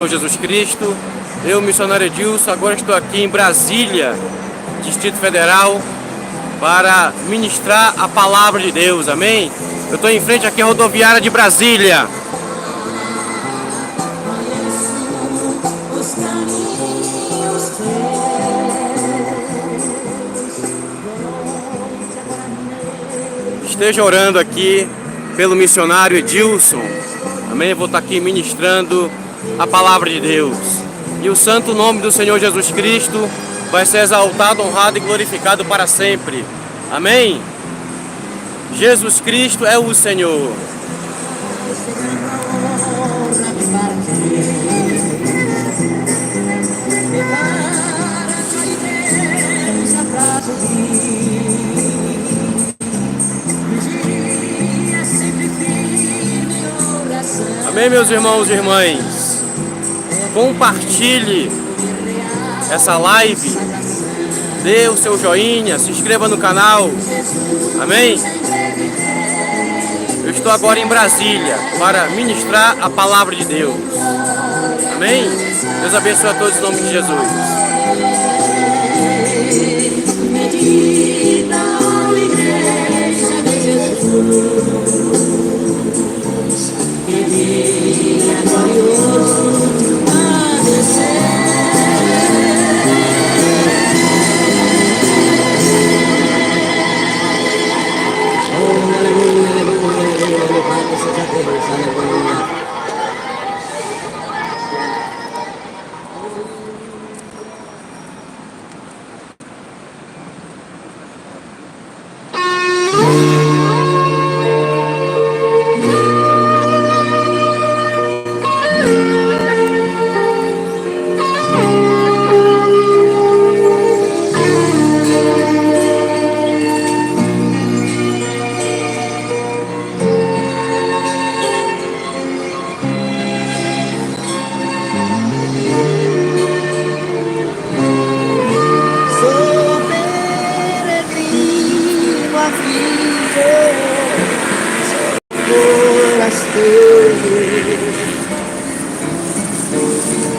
Jesus Cristo, eu, missionário Edilson, agora estou aqui em Brasília, Distrito Federal, para ministrar a palavra de Deus, amém? Eu estou em frente aqui à rodoviária de Brasília. Esteja orando aqui pelo missionário Edilson, amém? Eu vou estar aqui ministrando a palavra de Deus. E o santo nome do Senhor Jesus Cristo vai ser exaltado, honrado e glorificado para sempre. Amém? Jesus Cristo é o Senhor. Amém, meus irmãos e irmãs? Compartilhe essa live, dê o seu joinha, se inscreva no canal, amém? Eu estou agora em Brasília para ministrar a palavra de Deus, amém? Deus abençoe a todos em nome de Jesus.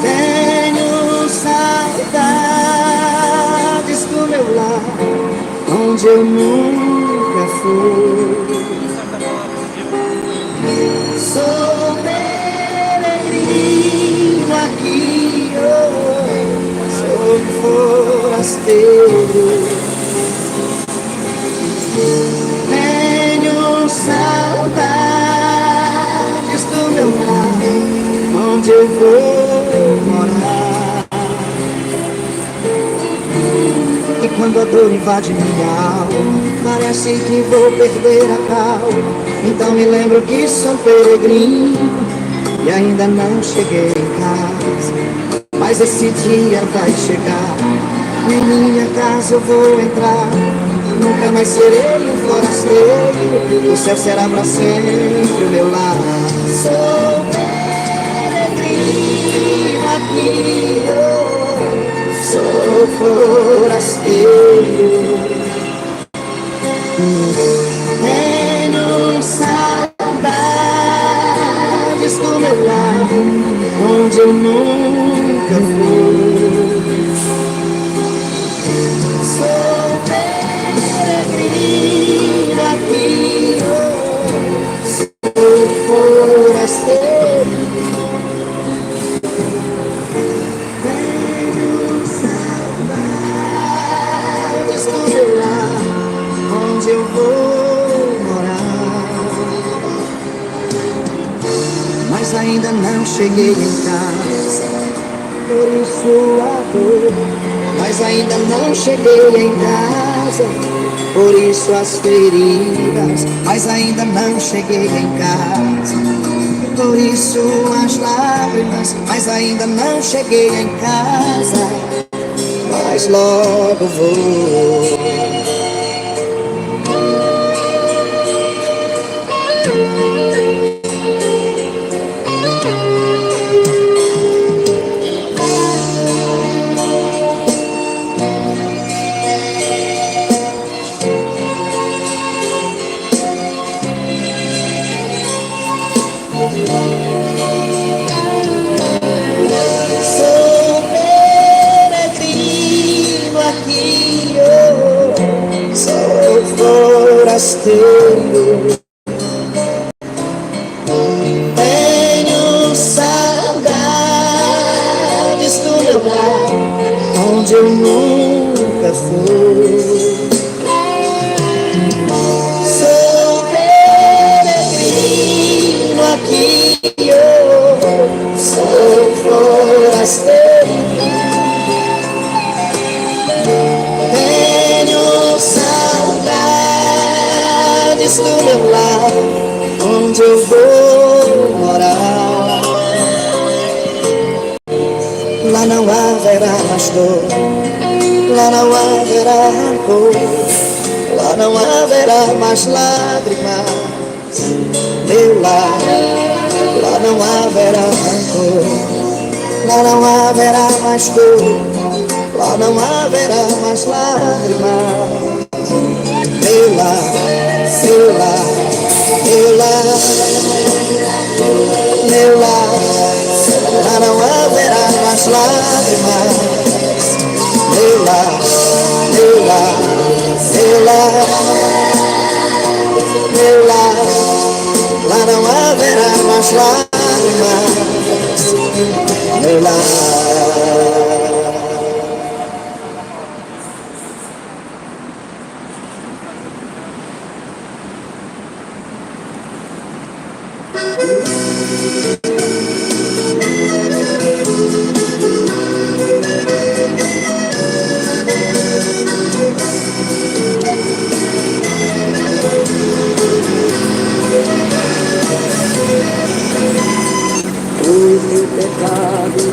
Tenho saudades do meu lar, onde eu nunca fui. Sou peregrino aqui, sou forasteiro. Tenho saudades do meu lar, onde eu vou morar. E quando a dor invade minha alma, parece que vou perder a calma. Então me lembro que sou peregrino e ainda não cheguei em casa. Mas esse dia vai chegar, em minha casa eu vou entrar. Nunca mais serei um forasteiro, o céu será pra sempre o meu lar. Sou peregrino aqui, sou forasteiro. Tenho saudades do meu lar, onde eu nunca fui. Sou peregrino aqui, sou forasteiro. Tenho saudades do meu lar, onde eu vou morar. Mas ainda não cheguei em casa, por isso a dor. Mas ainda não cheguei em casa, por isso as feridas. Mas ainda não cheguei em casa, por isso as lágrimas. Mas ainda não cheguei em casa, mas logo vou. onde eu nunca fui. Sou peregrino aqui, eu sou forasteiro. Tenho saudades do meu lar, onde eu vou morar. Lá não haverá mais dor, lá não haverá rancor, lá não haverá mais lágrimas. Meu lar, lá não haverá rancor, lá não haverá mais dor, lá não haverá mais lágrimas. Meu lar, seu lar, meu lar, meu lar, lá não haverá mais lágrimas. Meu lar, meu lar, meu lar, meu lar, lá não haverá mais lágrimas. Meu lar.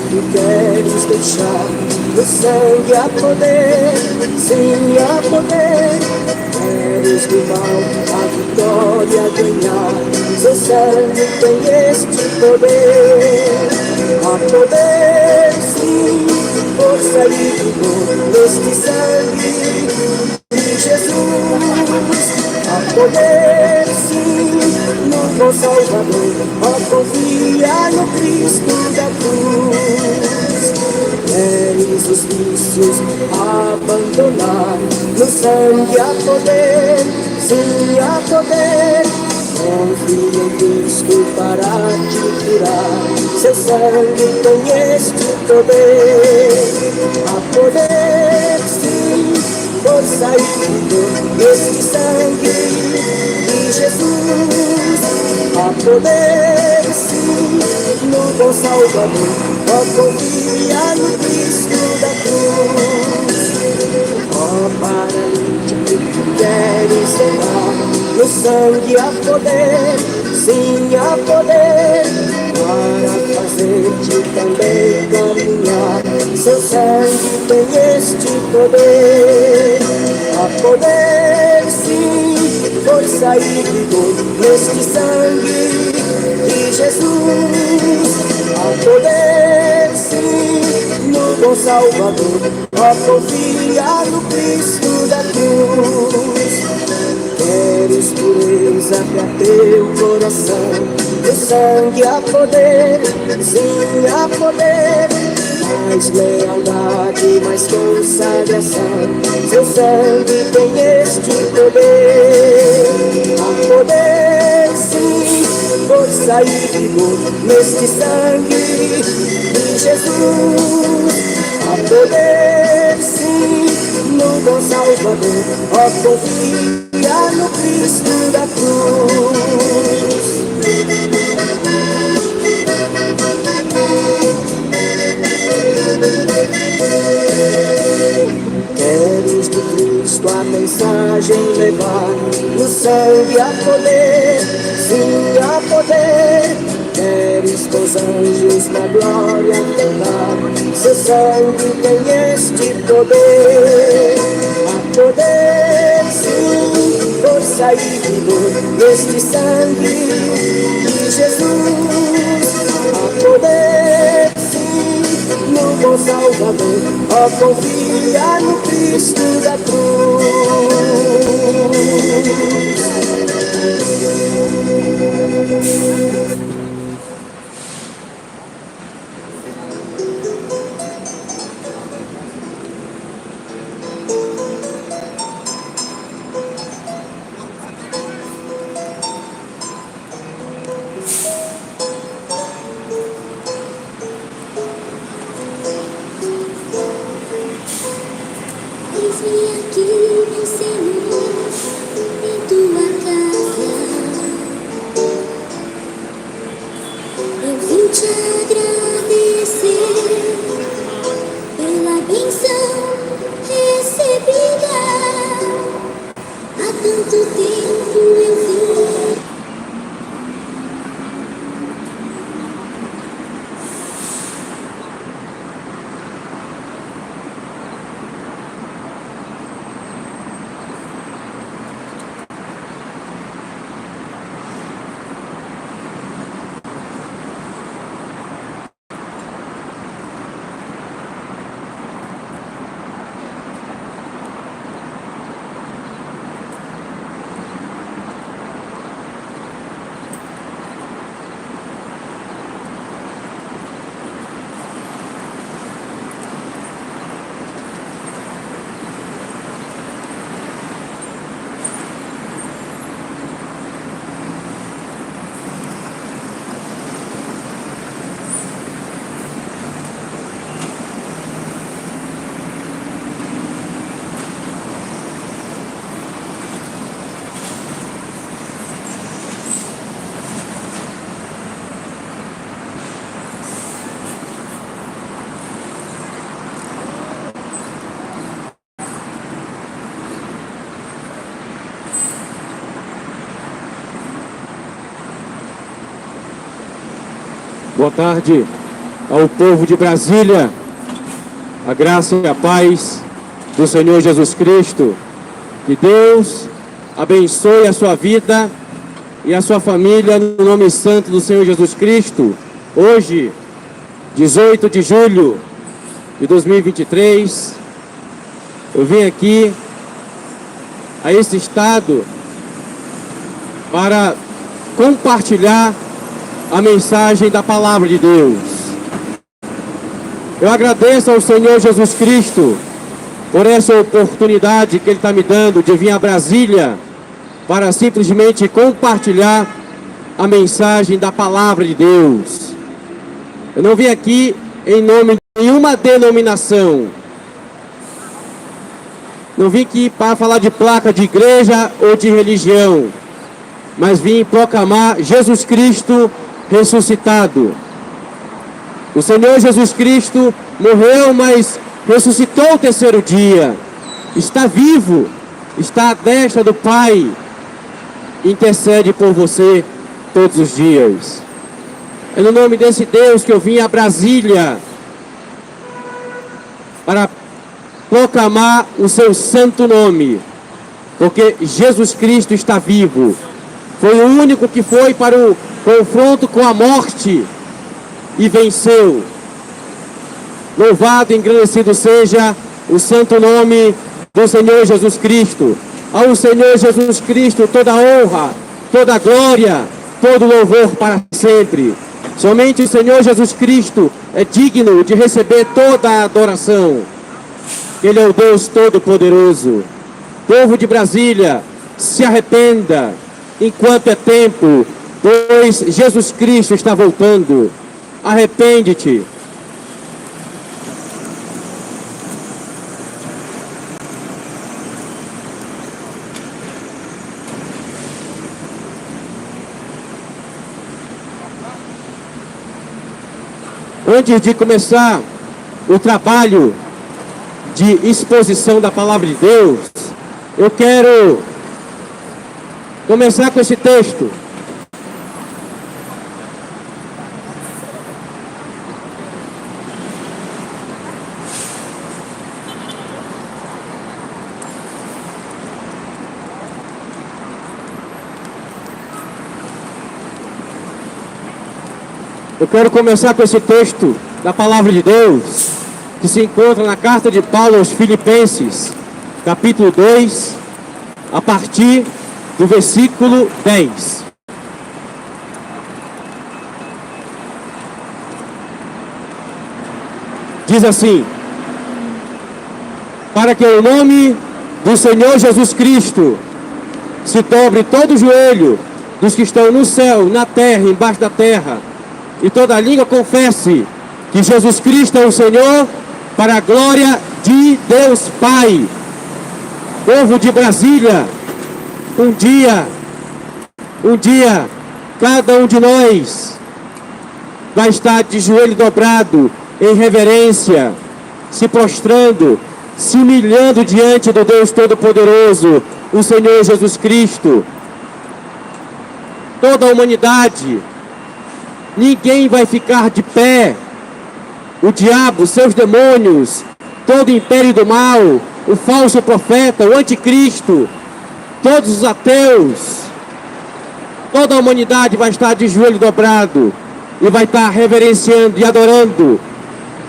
Que queres deixar no sangue a poder, sim a poder. Queres do mal a vitória ganhar, seu sangue tem este poder. A poder, sim, força e vigor neste sangue de Jesus. A poder, sim, no bom Salvador, ó, confia no Cristo da cruz. Queres os vícios abandonar, no sangue a poder, sim a poder. Confia em Cristo para te curar, seu sangue tem este poder. A poder, sim, força e vigor neste sangue de Jesus. A poder, sim, no bom Salvador, ó, confia no Cristo da cruz. Ó, paralítico, queres andar, no sangue a poder, sim a poder, para fazer-te também caminhar, seu sangue tem este poder. A poder, sim, força e vigor neste sangue de Jesus. A poder, sim, no bom Salvador, ó, confia no Cristo da cruz. Queres pureza para teu coração, o sangue a poder, sim a poder. Mais lealdade, mais consagração, seu sangue tem este poder. A poder, sim, força e vigor neste sangue de Jesus. A poder, sim, no bom Salvador, ó, confia no Cristo da cruz. Queres do Cristo a mensagem levar, no sangue a poder, sim a poder. Queres com os anjos na glória cantar, seu sangue tem este poder. A poder, sim, força e vigor neste sangue de Jesus. A poder, sim, no bom Salvador, ó, confia no Cristo da cruz. Boa tarde ao povo de Brasília. A graça e a paz do Senhor Jesus Cristo. Que Deus abençoe a sua vida e a sua família no nome santo do Senhor Jesus Cristo. Hoje, 18 de julho de 2023, eu vim aqui a esse estado para compartilhar a mensagem da palavra de Deus. Eu agradeço ao Senhor Jesus Cristo por essa oportunidade que Ele está me dando de vir a Brasília para simplesmente compartilhar a mensagem da palavra de Deus. Eu não vim aqui em nome de nenhuma denominação. Não vim aqui para falar de placa de igreja ou de religião, mas vim proclamar Jesus Cristo ressuscitado. O Senhor Jesus Cristo morreu, mas ressuscitou o terceiro dia. Está vivo, está à destra do Pai, intercede por você todos os dias. É no nome desse Deus que eu vim a Brasília para proclamar o seu santo nome, porque Jesus Cristo está vivo. Foi o único que foi para o confronto com a morte e venceu. Louvado e engrandecido seja o santo nome do Senhor Jesus Cristo. Ao Senhor Jesus Cristo toda honra, toda glória, todo louvor para sempre. Somente o Senhor Jesus Cristo é digno de receber toda a adoração. Ele é o Deus Todo-Poderoso. Povo de Brasília, se arrependa enquanto é tempo, pois Jesus Cristo está voltando. Arrepende-te. Antes de começar o trabalho de exposição da palavra de Deus, eu quero começar com esse texto. Eu quero começar com esse texto da palavra de Deus, que se encontra na carta de Paulo aos Filipenses, capítulo 2, a partir do versículo 10. Diz assim: para que o nome do Senhor Jesus Cristo se dobre todo o joelho dos que estão no céu, na terra, embaixo da terra, e toda língua confesse que Jesus Cristo é o Senhor, para a glória de Deus Pai. Povo de Brasília, um dia, cada um de nós vai estar de joelho dobrado, em reverência, se prostrando, se humilhando diante do Deus Todo-Poderoso, o Senhor Jesus Cristo. Toda a humanidade, ninguém vai ficar de pé. O diabo, seus demônios, todo o império do mal, o falso profeta, o anticristo, todos os ateus, toda a humanidade vai estar de joelho dobrado e vai estar reverenciando e adorando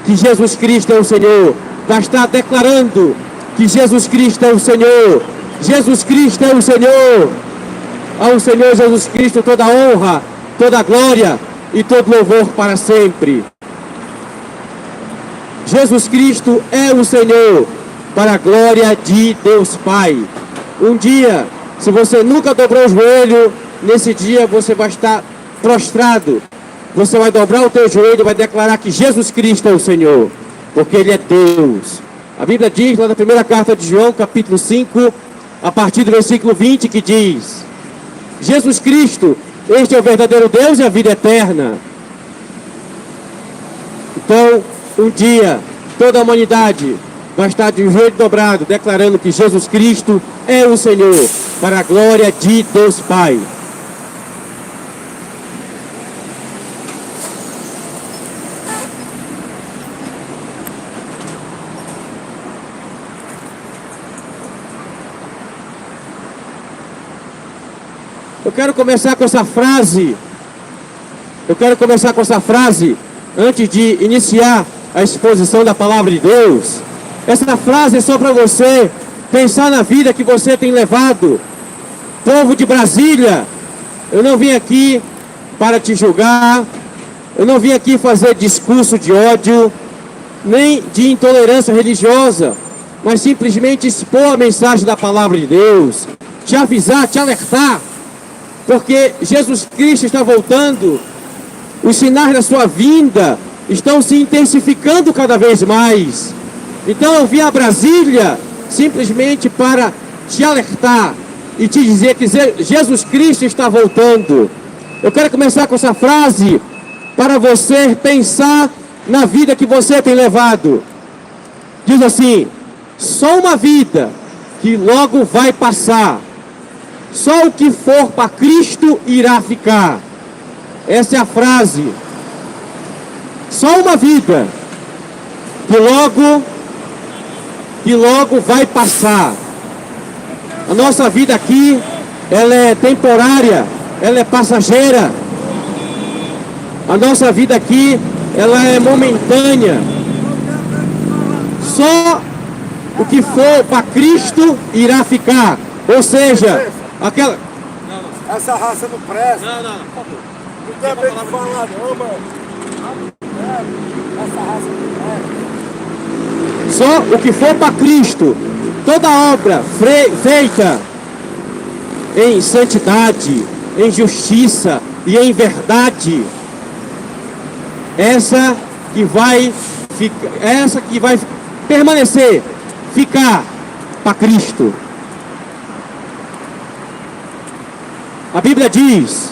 que Jesus Cristo é o Senhor. Vai estar declarando que Jesus Cristo é o Senhor. Jesus Cristo é o Senhor. Ao Senhor Jesus Cristo toda a honra, toda a glória e todo louvor para sempre. Jesus Cristo é o Senhor, para a glória de Deus Pai. Um dia, se você nunca dobrou o joelho, nesse dia você vai estar prostrado. Você vai dobrar o teu joelho e vai declarar que Jesus Cristo é o Senhor, porque Ele é Deus. A Bíblia diz lá na primeira carta de João, capítulo 5, a partir do versículo 20, que diz: Jesus Cristo, este é o verdadeiro Deus e a vida eterna. Então, um dia, toda a humanidade vai estar de joelho dobrado, declarando que Jesus Cristo é o Senhor, para a glória de Deus Pai. Eu quero começar com essa frase. Antes de iniciar a exposição da palavra de Deus. Essa frase é só para você pensar na vida que você tem levado. Povo de Brasília, eu não vim aqui para te julgar, eu não vim aqui fazer discurso de ódio, nem de intolerância religiosa, mas simplesmente expor a mensagem da palavra de Deus, te avisar, te alertar, porque Jesus Cristo está voltando, os sinais da sua vinda estão se intensificando cada vez mais. Então eu vim a Brasília simplesmente para te alertar e te dizer que Jesus Cristo está voltando. Eu quero começar com essa frase para você pensar na vida que você tem levado. Diz assim: só uma vida que logo vai passar. Só o que for para Cristo irá ficar. Essa é a frase. Só uma vida que logo vai passar. A nossa vida aqui, ela é temporária, ela é passageira. A nossa vida aqui, ela é momentânea. Só o que for para Cristo irá ficar. Ou seja, aquela... Essa raça não presta. Não. Não tem bem que falar não, mano. Essa raça não presta. Só o que for para Cristo. Toda obra feita em santidade, em justiça e em verdade, essa que vai permanecer, ficar para Cristo. A Bíblia diz,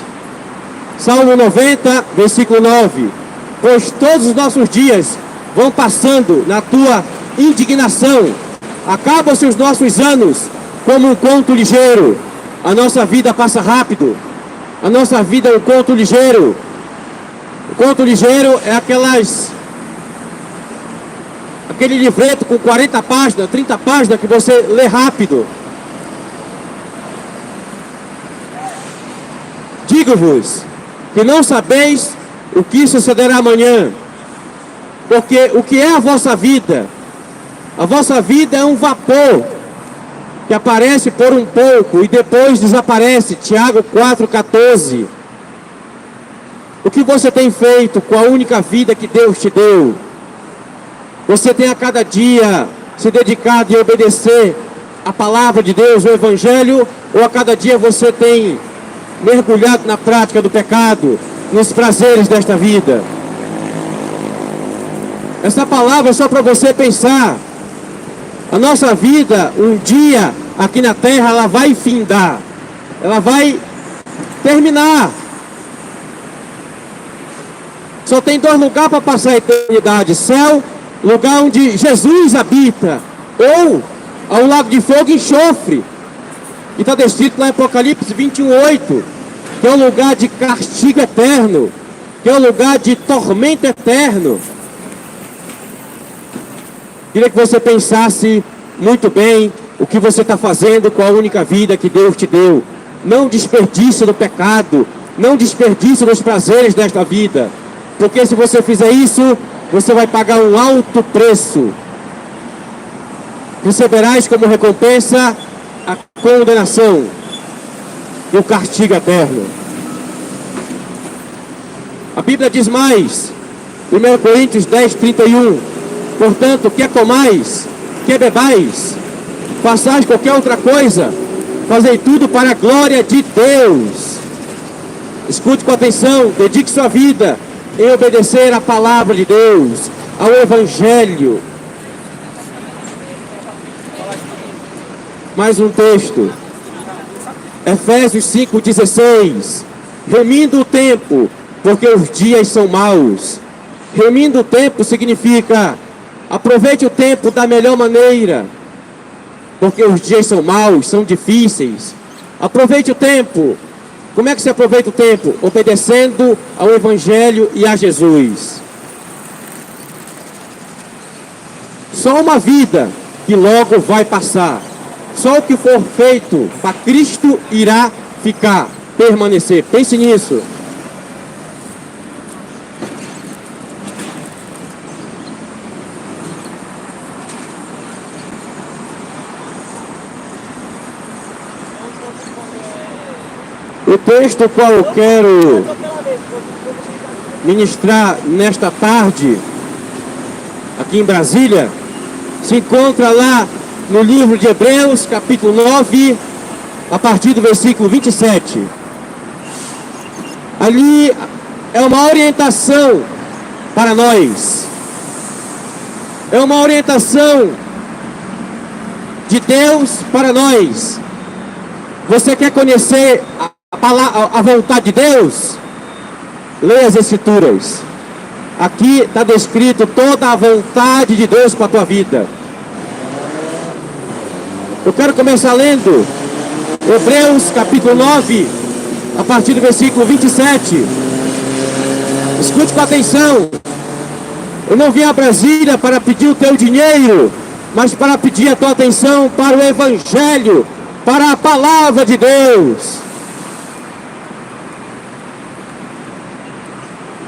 Salmo 90, versículo 9: pois todos os nossos dias vão passando na tua indignação, acabam-se os nossos anos como um conto ligeiro. A nossa vida passa rápido, a nossa vida é um conto ligeiro. O conto ligeiro é aquele livreto com 40 páginas, 30 páginas que você lê rápido. Digo-vos que não sabeis o que sucederá amanhã, porque o que é a vossa vida? A vossa vida é um vapor que aparece por um pouco e depois desaparece. Tiago 4,14. O que você tem feito com a única vida que Deus te deu? Você tem a cada dia se dedicado e obedecer a palavra de Deus, o Evangelho, ou a cada dia você tem mergulhado na prática do pecado, nos prazeres desta vida? Essa palavra é só para você pensar. A nossa vida, um dia aqui na terra, ela vai findar, ela vai terminar. Só tem dois lugares para passar a eternidade: céu, lugar onde Jesus habita, ou ao lago de fogo e enxofre, que está descrito lá em Apocalipse 21:8, que é um lugar de castigo eterno, que é um lugar de tormento eterno. Queria que você pensasse muito bem o que você está fazendo com a única vida que Deus te deu. Não desperdice do pecado, não desperdice dos prazeres desta vida, porque se você fizer isso, você vai pagar um alto preço. Receberás como recompensa a condenação e o castigo eterno. A Bíblia diz mais, 1 Coríntios 10:31: portanto, quer comais, quer bebais, façais qualquer outra coisa, fazei tudo para a glória de Deus. Escute com atenção, dedique sua vida em obedecer a palavra de Deus, ao Evangelho. Mais um texto, Efésios 5:16: remindo o tempo, porque os dias são maus. Remindo o tempo significa aproveite o tempo da melhor maneira, porque os dias são maus, são difíceis. Aproveite o tempo. Como é que se aproveita o tempo? Obedecendo ao Evangelho e a Jesus. Só uma vida que logo vai passar. Só o que for feito para Cristo irá ficar. permanecer. Pense nisso. O texto qual eu quero ministrar nesta tarde, aqui em Brasília, se encontra lá no livro de Hebreus, capítulo 9, a partir do versículo 27. Ali é uma orientação para nós. É uma orientação de Deus para nós. Você quer conhecer a vontade de Deus? Leia as Escrituras. Aqui está descrito toda a vontade de Deus para a tua vida. Eu quero começar lendo Hebreus capítulo 9, a partir do versículo 27. Escute com atenção. Eu não vim a Brasília para pedir o teu dinheiro, mas para pedir a tua atenção para o Evangelho, para a palavra de Deus.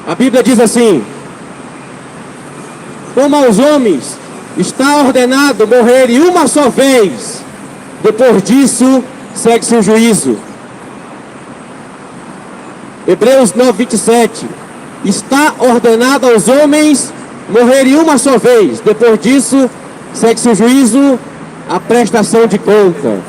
A Bíblia diz assim: como aos homens está ordenado morrerem uma só vez, depois disso segue-se o juízo. Hebreus 9, 27. Está ordenado aos homens morrerem uma só vez, depois disso segue-se o juízo, a prestação de conta.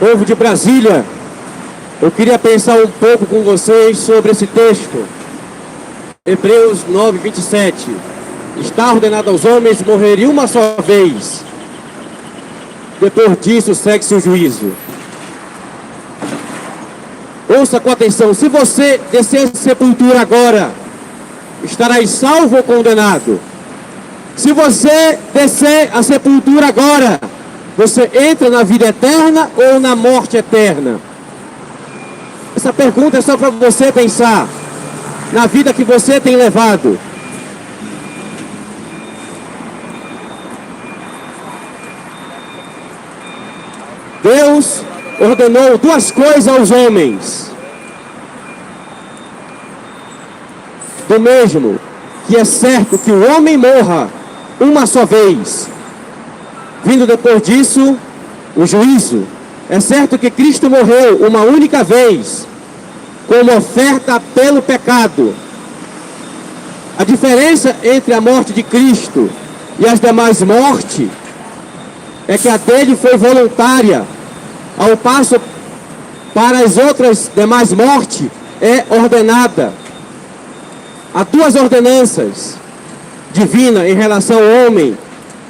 Povo de Brasília, eu queria pensar um pouco com vocês sobre esse texto. Hebreus 9, 27. Está ordenado aos homens morrerem uma só vez. Depois disso segue-se o juízo. Ouça com atenção. Se você descer a sepultura agora, estarás salvo ou condenado? Se você descer a sepultura agora, você entra na vida eterna ou na morte eterna? Essa pergunta é só para você pensar na vida que você tem levado. Deus ordenou duas coisas aos homens. Do mesmo, que é certo que o homem morra uma só vez. Vindo depois disso, o juízo. É certo que Cristo morreu uma única vez, como oferta pelo pecado. A diferença entre a morte de Cristo e as demais mortes é que a dele foi voluntária, ao passo para as outras demais mortes é ordenada. Há duas ordenanças divinas em relação ao homem,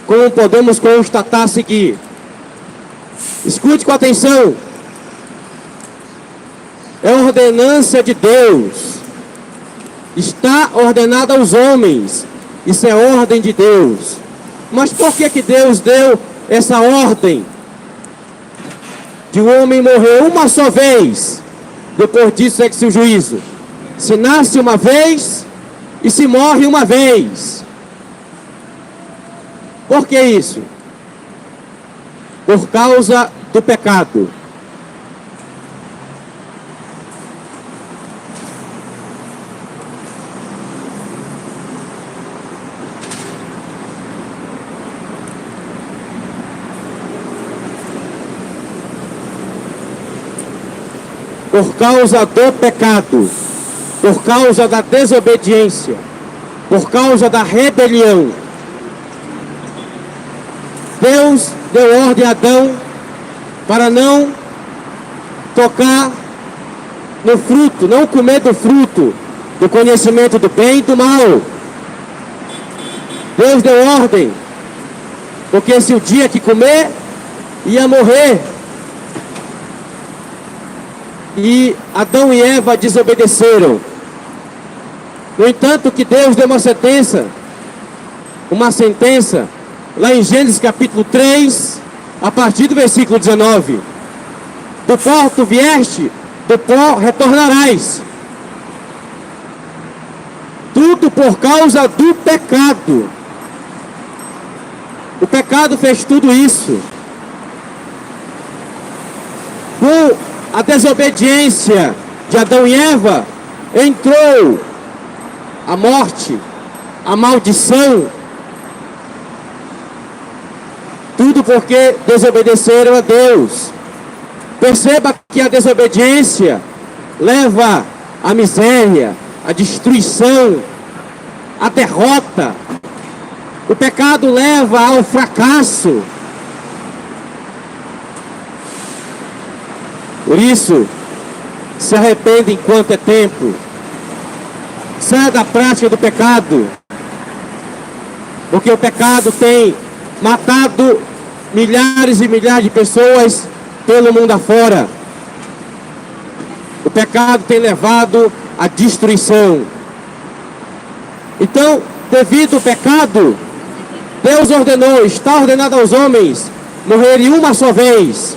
como podemos constatar a seguir. Escute com atenção. É ordenança de Deus. Está ordenada aos homens. Isso é ordem de Deus. Mas por que Deus deu essa ordem? De um homem morrer uma só vez. Depois disso é que se o juízo. Se nasce uma vez e se morre uma vez. Por que isso? Por causa do pecado. Por causa do pecado. Por causa da desobediência. Por causa da rebelião. Deus deu ordem a Adão para não tocar no fruto, não comer do fruto do conhecimento do bem e do mal. Deus deu ordem, porque se o dia que comer, ia morrer. E Adão e Eva desobedeceram. No entanto, que Deus deu uma sentença. uma sentença lá em Gênesis capítulo 3, a partir do versículo 19. Do pó tu vieste, do pó retornarás. Tudo por causa do pecado. O pecado fez tudo isso. Com a desobediência de Adão e Eva, entrou a morte, a maldição. Tudo porque desobedeceram a Deus. Perceba que a desobediência leva à miséria, à destruição, à derrota. O pecado leva ao fracasso. Por isso, se arrependa enquanto é tempo. Saia da prática do pecado. Porque o pecado tem matado milhares e milhares de pessoas pelo mundo afora. O pecado tem levado à destruição. Então, devido ao pecado, Deus ordenou, está ordenado aos homens morrerem uma só vez.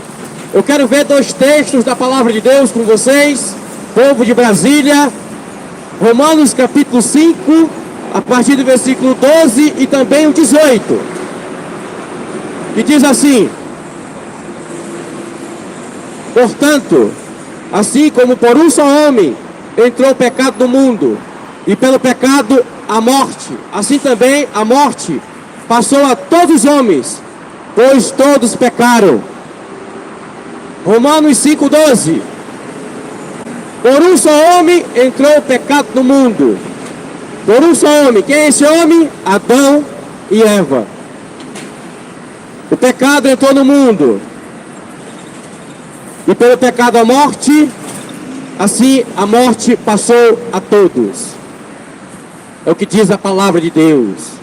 Eu quero ver 2 textos da palavra de Deus com vocês, povo de Brasília. Romanos capítulo 5, a partir do versículo 12 e também o 18. E diz assim: portanto, assim como por um só homem entrou o pecado no mundo, e pelo pecado a morte, assim também a morte passou a todos os homens, pois todos pecaram. Romanos 5,12. Por um só homem entrou o pecado no mundo. Por um só homem. Quem é esse homem? Adão e Eva. O pecado entrou no mundo. E pelo pecado a morte, assim a morte passou a todos. É o que diz a palavra de Deus.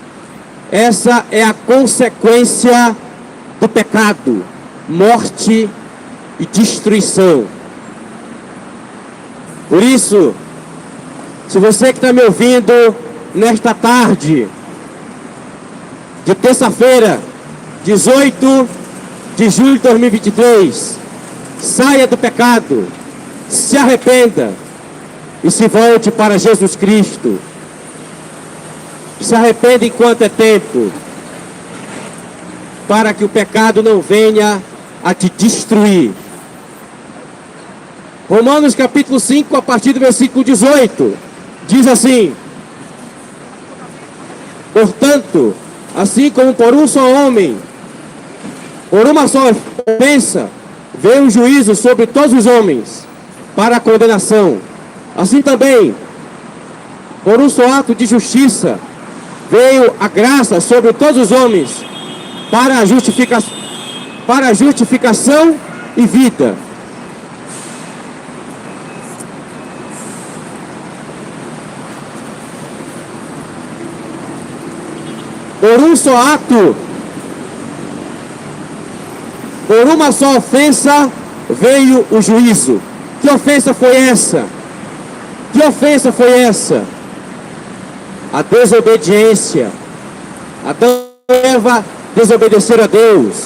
Essa é a consequência do pecado, morte e destruição. Por isso, se você que está me ouvindo nesta tarde de terça-feira, 18 de julho de 2023, saia do pecado, se arrependa e se volte para Jesus Cristo. Se arrependa enquanto é tempo, para que o pecado não venha a te destruir. Romanos capítulo 5, a partir do versículo 18, diz assim: portanto, assim como por um só homem, por uma só ofensa, veio o juízo sobre todos os homens, para a condenação, assim também, por um só ato de justiça, veio a graça sobre todos os homens, para a justificação e vida. Por um só ato, por uma só ofensa, veio o juízo. Que ofensa foi essa? Que ofensa foi essa? A desobediência. Adão e Eva desobedeceram a Deus,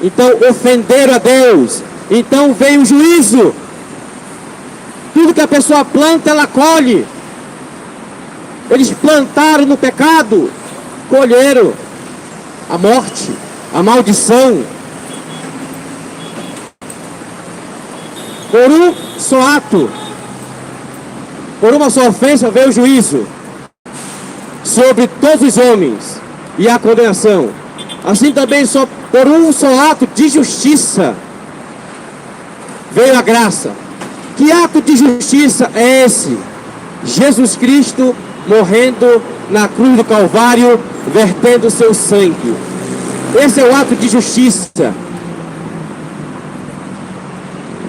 então ofenderam a Deus, então veio o juízo. Tudo que a pessoa planta, ela colhe. Eles plantaram no pecado, colheram a morte, a maldição. Por um só ato, por uma só ofensa, veio o juízo sobre todos os homens e a condenação. Assim também só por um só ato de justiça veio a graça. Que ato de justiça é esse? Jesus Cristo morrendo na cruz do Calvário, vertendo seu sangue. Esse é o ato de justiça.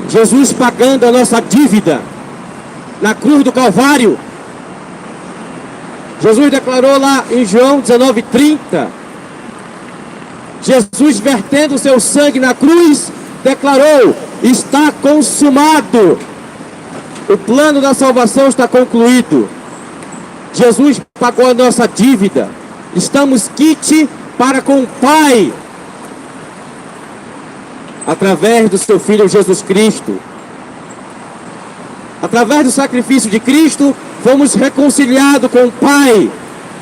Jesus pagando a nossa dívida na cruz do Calvário. Jesus declarou lá em João 19:30, Jesus vertendo seu sangue na cruz, declarou: está consumado. O plano da salvação está concluído. Jesus pagou a nossa dívida Estamos quite para com o Pai, através do seu Filho Jesus Cristo. Através do sacrifício de Cristo, fomos reconciliados com o Pai.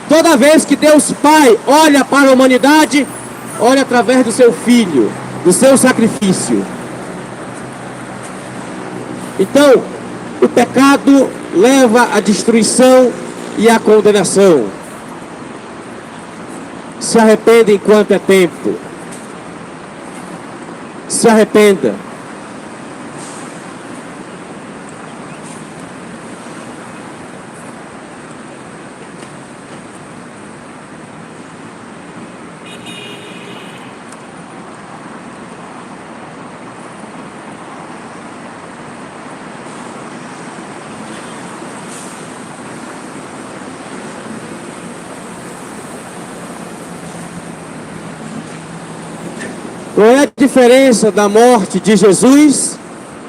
Toda vez que Deus Pai olha para a humanidade, olha através do seu Filho, do seu sacrifício. Então, o pecado leva à destruição e à condenação. Se arrependa enquanto é tempo. Se arrependa. Qual é a diferença da morte de Jesus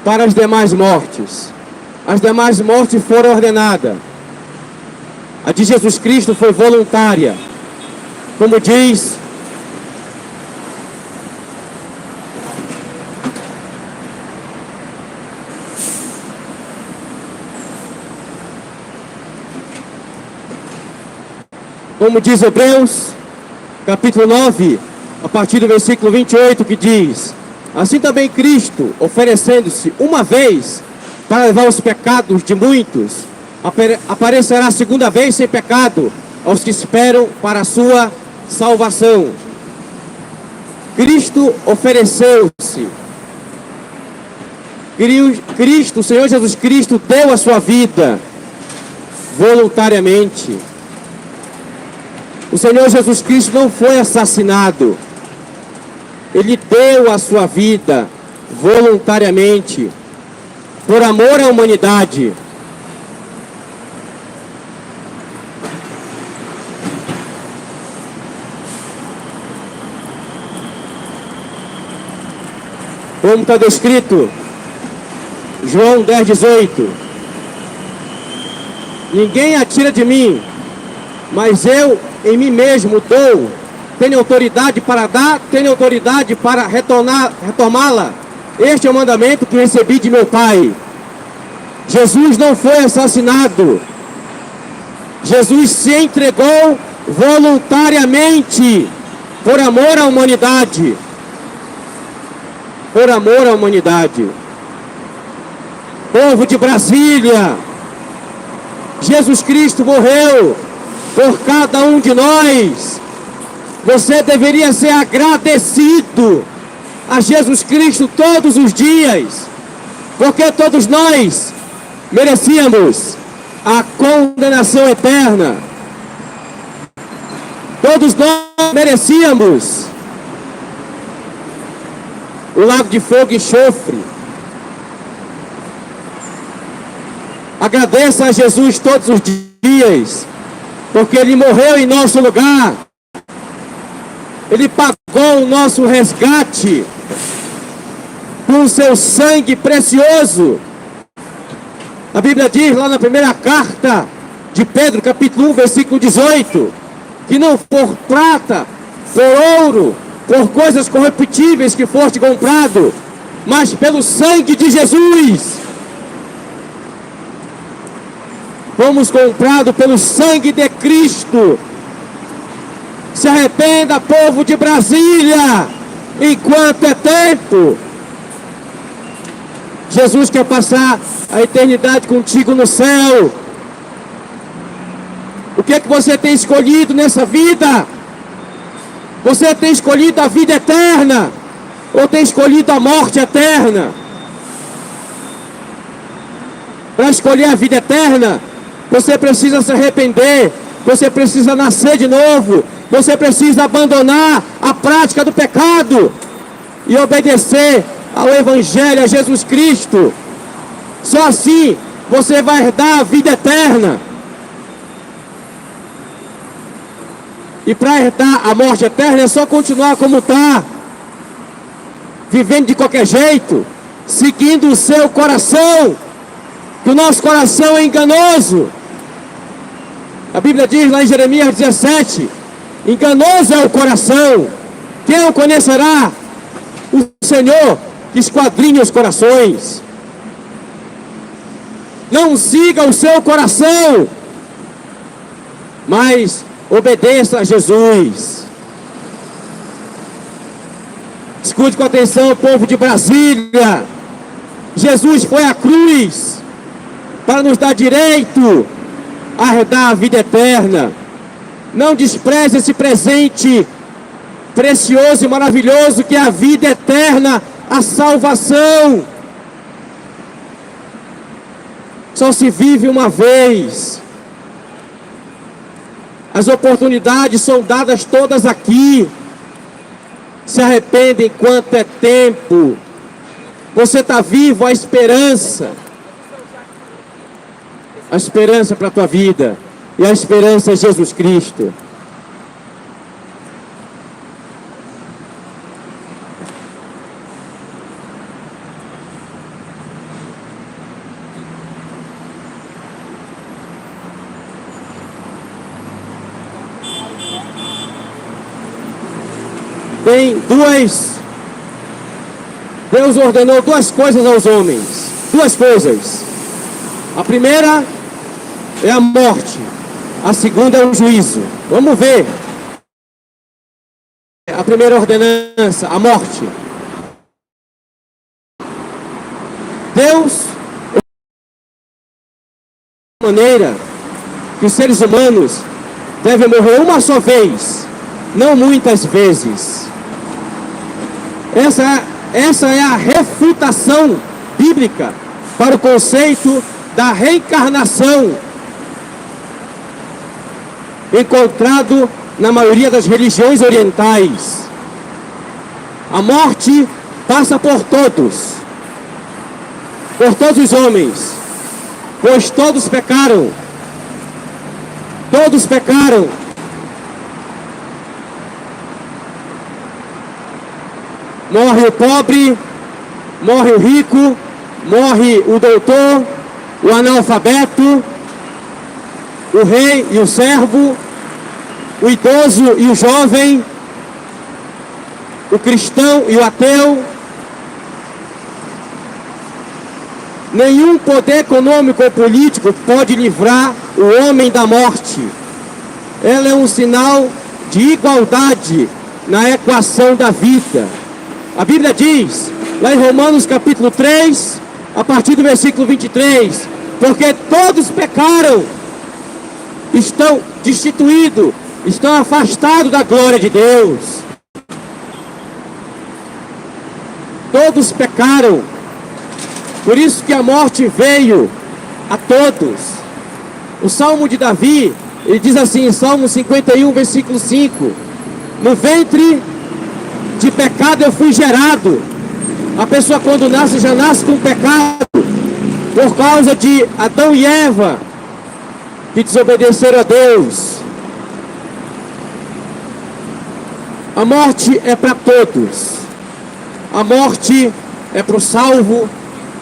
para as demais mortes? As demais mortes foram ordenadas. A de Jesus Cristo foi voluntária. Como diz Hebreus, capítulo 9, a partir do versículo 28, que diz: assim também Cristo, oferecendo-se uma vez para levar os pecados de muitos, aparecerá a segunda vez sem pecado aos que esperam para a sua salvação. Cristo ofereceu-se. Cristo, o Senhor Jesus Cristo, deu a sua vida voluntariamente. O Senhor Jesus Cristo não foi assassinado. Ele deu a sua vida voluntariamente, por amor à humanidade. Como está descrito, João 10:18. Ninguém atira de mim, mas eu em mim mesmo dou. Tenho autoridade para dar, tenho autoridade para retomá-la. Este é o mandamento que recebi de meu Pai. Jesus não foi assassinado. Jesus se entregou voluntariamente, por amor à humanidade. Por amor à humanidade. Povo de Brasília, Jesus Cristo morreu por cada um de nós. Você deveria ser agradecido a Jesus Cristo todos os dias, porque todos nós merecíamos a condenação eterna. Todos nós merecíamos o lago de fogo e enxofre. Agradeça a Jesus todos os dias, porque Ele morreu em nosso lugar. Ele pagou o nosso resgate com o seu sangue precioso. A Bíblia diz lá na primeira carta de Pedro, capítulo 1, versículo 18, que não por prata, por ouro, por coisas corruptíveis que foste comprado, mas pelo sangue de Jesus. Fomos comprados pelo sangue de Cristo. Se arrependa, povo de Brasília, enquanto é tempo. Jesus quer passar a eternidade contigo no céu. O que é que você tem escolhido nessa vida? Você tem escolhido a vida eterna ou tem escolhido a morte eterna? Para escolher a vida eterna, você precisa se arrepender, você precisa nascer de novo, você precisa abandonar a prática do pecado e obedecer ao Evangelho, a Jesus Cristo. Só assim você vai herdar a vida eterna. E para herdar a morte eterna é só continuar como está, vivendo de qualquer jeito, seguindo o seu coração, que o nosso coração é enganoso. A Bíblia diz lá em Jeremias 17, Enganoso é o coração. Quem o conhecerá? O Senhor que esquadrinha os corações. Não siga o seu coração, mas obedeça a Jesus. Escute com atenção, povo de Brasília. Jesus foi à cruz para nos dar direito a herdar a vida eterna. Não despreze esse presente precioso e maravilhoso que é a vida eterna, a salvação. Só se vive uma vez. As oportunidades são dadas todas aqui. Se arrependa enquanto é tempo. Você está vivo, a esperança. A esperança para a tua vida. E a esperança é Jesus Cristo. Tem Deus ordenou duas coisas aos homens. Duas coisas. A primeira é a morte. A segunda é o juízo. Vamos ver. A primeira ordenança, a morte. Deus, de maneira que os seres humanos devem morrer uma só vez, não muitas vezes. Essa é a refutação bíblica para o conceito da reencarnação, encontrado na maioria das religiões orientais. A morte passa por todos os homens, pois todos pecaram. Todos pecaram. Morre o pobre, morre o rico, morre o doutor, o analfabeto, o rei e o servo, o idoso e o jovem, o cristão e o ateu. Nenhum poder econômico ou político pode livrar o homem da morte. Ela é um sinal de igualdade na equação da vida. A Bíblia diz, lá em Romanos capítulo 3, a partir do versículo 23, porque todos pecaram, estão destituídos, estão afastados da glória de Deus. Todos pecaram, por isso que a morte veio a todos. O Salmo de Davi, ele diz assim, em Salmo 51, versículo 5, no ventre de pecado eu fui gerado. A pessoa quando nasce, já nasce com pecado, por causa de Adão e Eva, que desobedeceram a Deus. A morte é para todos. A morte é para o salvo,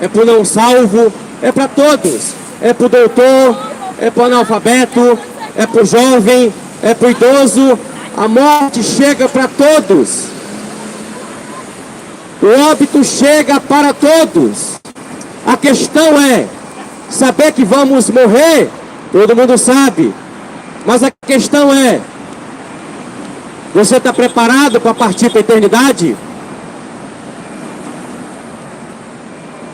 é para o não salvo, é para todos. É para o doutor, é para o analfabeto, é para o jovem, é para o idoso. A morte chega para todos. O óbito chega para todos. A questão é saber que vamos morrer. Todo mundo sabe. Mas a questão é, você está preparado para partir para a eternidade?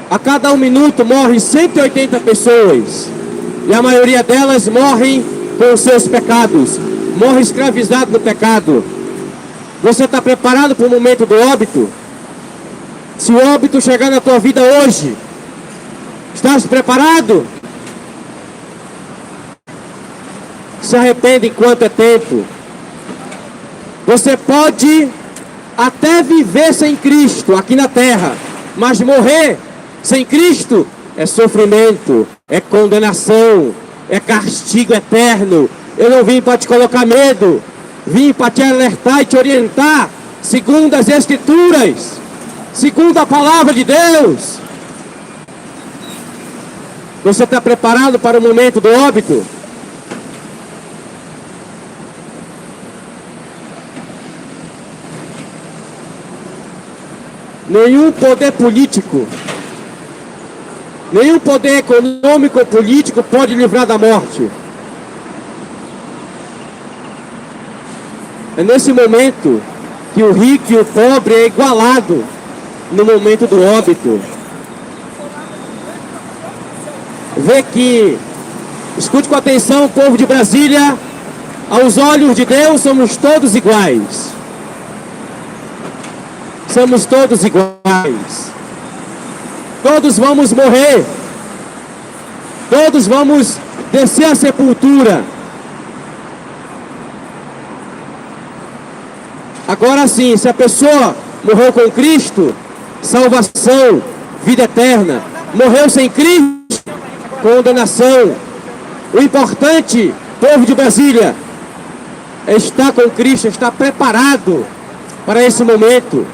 A cada 1 minuto morrem 180 pessoas. E a maioria delas morrem com os seus pecados. Morre escravizado no pecado. Você está preparado para o momento do óbito? Se o óbito chegar na tua vida hoje, estás preparado? Se arrependa enquanto é tempo. Você pode até viver sem Cristo aqui na terra, mas morrer sem Cristo é sofrimento, é condenação, é castigo eterno. Eu não vim para te colocar medo, vim para te alertar e te orientar, segundo as Escrituras, segundo a palavra de Deus. Você está preparado para o momento do óbito? Nenhum poder político, nenhum poder econômico ou político pode livrar da morte. É nesse momento que o rico e o pobre é igualado no momento do óbito. Vê que, escute com atenção, povo de Brasília, aos olhos de Deus somos todos iguais. Somos todos iguais. Todos vamos morrer. Todos vamos descer à sepultura. Agora sim, se a pessoa morreu com Cristo, salvação, vida eterna. Morreu sem Cristo, condenação. O importante, povo de Brasília, é estar com Cristo, estar preparado para esse momento.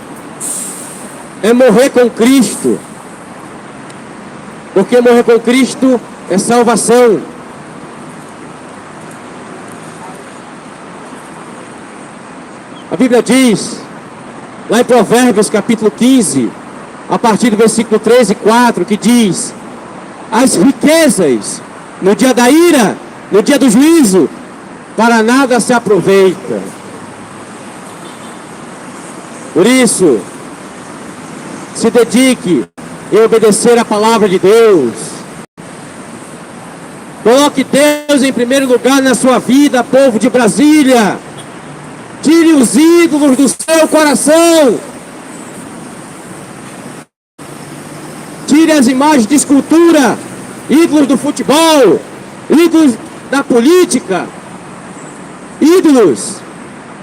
É morrer com Cristo. Porque morrer com Cristo é salvação. A Bíblia diz, lá em Provérbios capítulo 15, a partir do versículo 3 e 4, que diz: as riquezas no dia da ira, no dia do juízo, para nada se aproveita. Por isso, se dedique em obedecer a palavra de Deus. Coloque Deus em primeiro lugar na sua vida, povo de Brasília. Tire os ídolos do seu coração. Tire as imagens de escultura, ídolos do futebol, ídolos da política, ídolos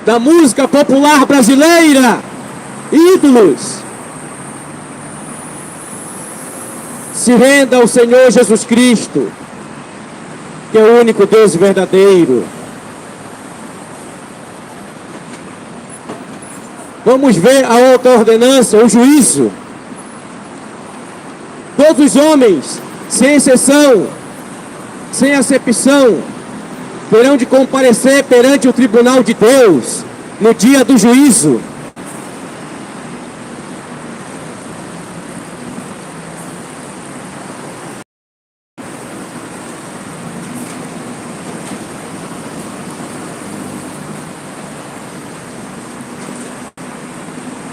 da música popular brasileira, ídolos. Se renda ao Senhor Jesus Cristo, que é o único Deus verdadeiro. Vamos ver a outra ordenança, o juízo. Todos os homens, sem exceção, sem acepção, terão de comparecer perante o tribunal de Deus no dia do juízo.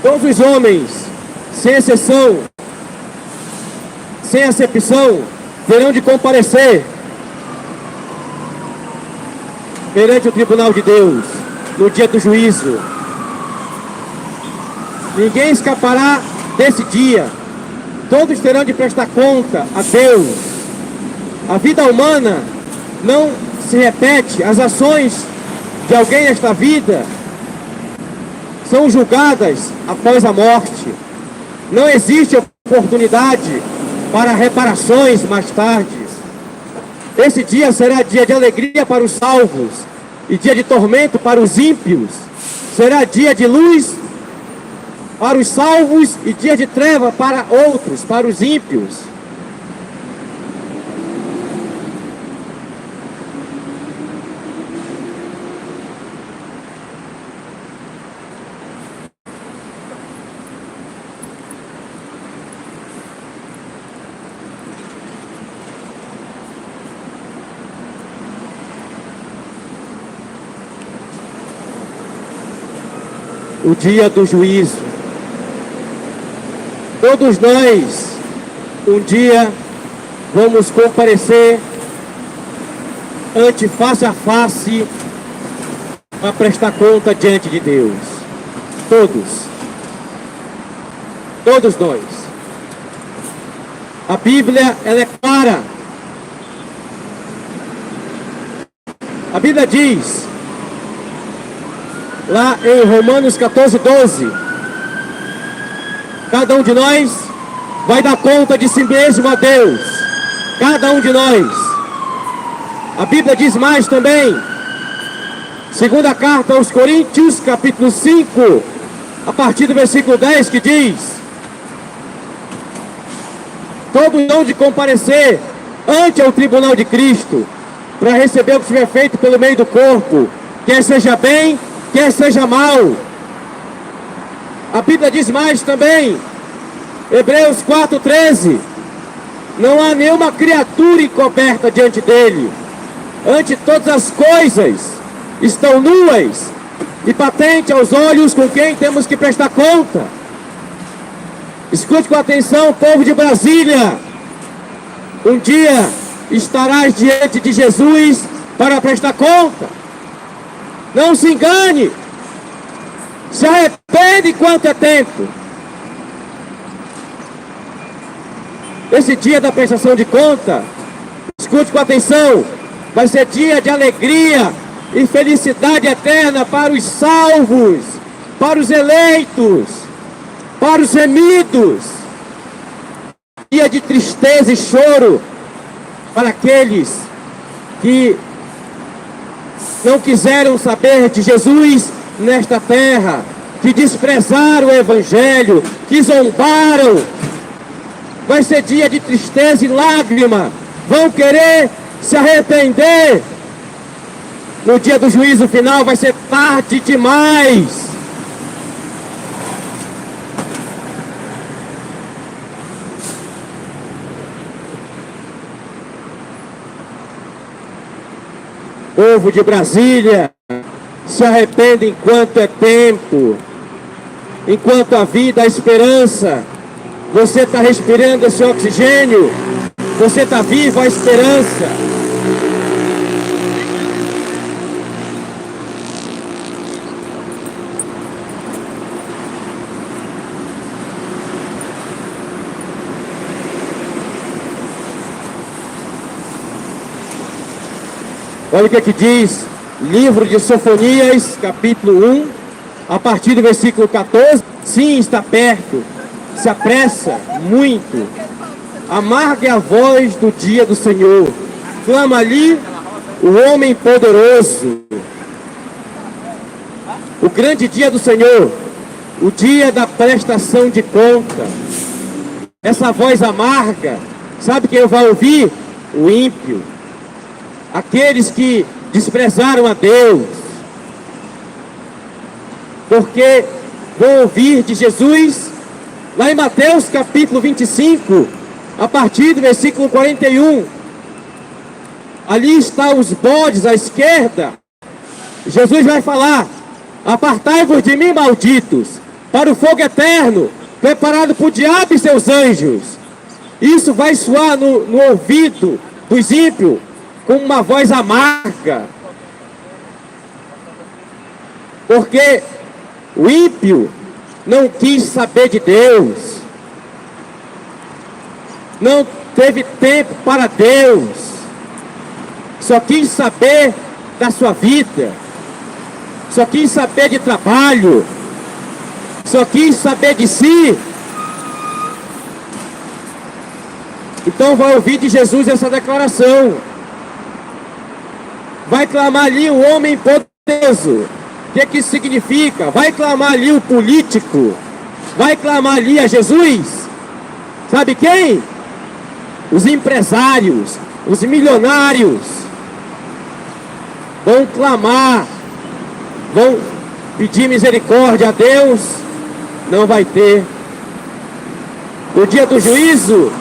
Todos os homens, sem exceção, sem acepção, terão de comparecer perante o tribunal de Deus no dia do juízo. Ninguém escapará desse dia. Todos terão de prestar conta a Deus. A vida humana não se repete. As ações de alguém nesta vida são julgadas após a morte. Não existe oportunidade para reparações mais tarde. Esse dia será dia de alegria para os salvos e dia de tormento para os ímpios. Será dia de luz para os salvos e dia de treva para outros, para os ímpios. O dia do juízo. Todos nós, um dia, vamos comparecer face a face para prestar conta diante de Deus. Todos. Todos nós. A Bíblia, ela é clara. A Bíblia diz, lá em Romanos 14:12, cada um de nós vai dar conta de si mesmo a Deus. Cada um de nós. A Bíblia diz mais também, segunda carta aos Coríntios, capítulo 5, a partir do versículo 10, que diz: todos hão de comparecer ante o tribunal de Cristo, para receber o que tiver feito pelo meio do corpo, quer seja bem, quer seja mal. A Bíblia diz mais também, Hebreus 4,13. Não há nenhuma criatura encoberta diante dele. Ante todas as coisas estão nuas e patente aos olhos com quem temos que prestar conta. Escute com atenção, povo de Brasília. Um dia estarás diante de Jesus para prestar conta. Não se engane. Se arrepende enquanto é tempo. Esse dia da prestação de conta, escute com atenção, vai ser dia de alegria e felicidade eterna para os salvos, para os eleitos, para os remidos. Dia de tristeza e choro para aqueles que não quiseram saber de Jesus nesta terra, que desprezaram o Evangelho, que zombaram. Vai ser dia de tristeza e lágrima. Vão querer se arrepender. No dia do juízo final vai ser tarde demais. Povo de Brasília, se arrepende enquanto é tempo. Enquanto a vida, a esperança. Você está respirando esse oxigênio. Você está vivo, a esperança. Olha o que diz, livro de Sofonias, capítulo 1, a partir do versículo 14. Sim, está perto, se apressa muito. Amarga é a voz do dia do Senhor. Clama ali o homem poderoso. O grande dia do Senhor, o dia da prestação de conta. Essa voz amarga, sabe quem vai ouvir? O ímpio. Aqueles que desprezaram a Deus. Porque vão ouvir de Jesus, lá em Mateus capítulo 25, a partir do versículo 41. Ali estão os bodes à esquerda. Jesus vai falar: apartai-vos de mim, malditos, para o fogo eterno, preparado para o diabo e seus anjos. Isso vai soar no ouvido dos ímpios, com uma voz amarga. Porque o ímpio não quis saber de Deus. Não teve tempo para Deus. Só quis saber da sua vida. Só quis saber de trabalho. Só quis saber de si. Então vai ouvir de Jesus essa declaração. Vai clamar ali o homem poderoso. O que isso significa? Vai clamar ali o político. Vai clamar ali a Jesus. Sabe quem? Os empresários, os milionários. Vão clamar. Vão pedir misericórdia a Deus. Não vai ter. No dia do juízo,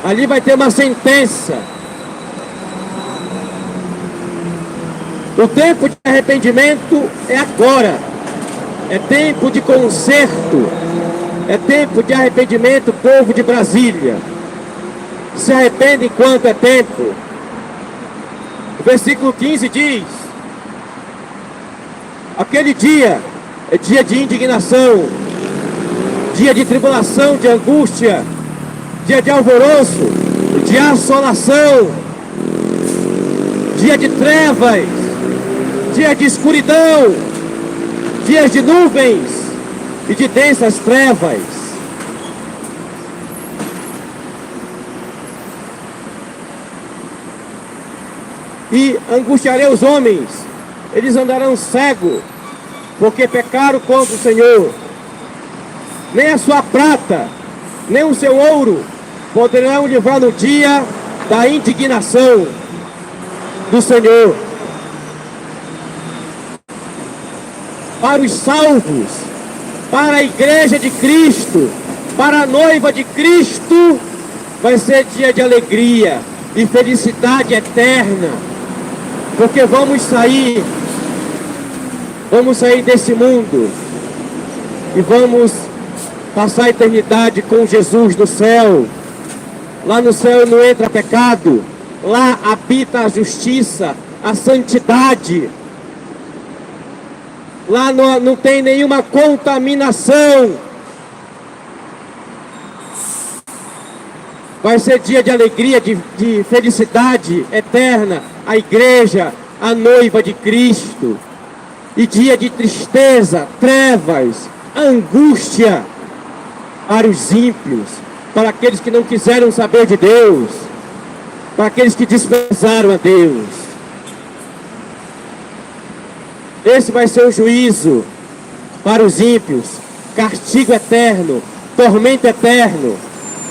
ali vai ter uma sentença. O tempo de arrependimento é agora. É tempo de conserto. É tempo de arrependimento, povo de Brasília. Se arrepende enquanto é tempo. O versículo 15 diz: aquele dia é dia de indignação, dia de tribulação, de angústia, dia de alvoroço, de assolação, dia de trevas, dia de escuridão, dias de nuvens e de densas trevas. E angustiarei os homens, eles andarão cegos, porque pecaram contra o Senhor. Nem a sua prata, nem o seu ouro poderão livrar no dia da indignação do Senhor. Para os salvos, para a igreja de Cristo, Para a noiva de Cristo vai ser dia de alegria e felicidade eterna, porque vamos sair desse mundo e vamos passar a eternidade com Jesus no céu. Lá no céu não entra pecado, lá habita a justiça, a santidade. Lá não tem nenhuma contaminação. Vai ser dia de alegria, de felicidade eterna, a igreja, a noiva de Cristo. E dia de tristeza, trevas, angústia para os ímpios, para aqueles que não quiseram saber de Deus, para aqueles que desprezaram a Deus. Esse vai ser o juízo para os ímpios, castigo eterno, tormento eterno.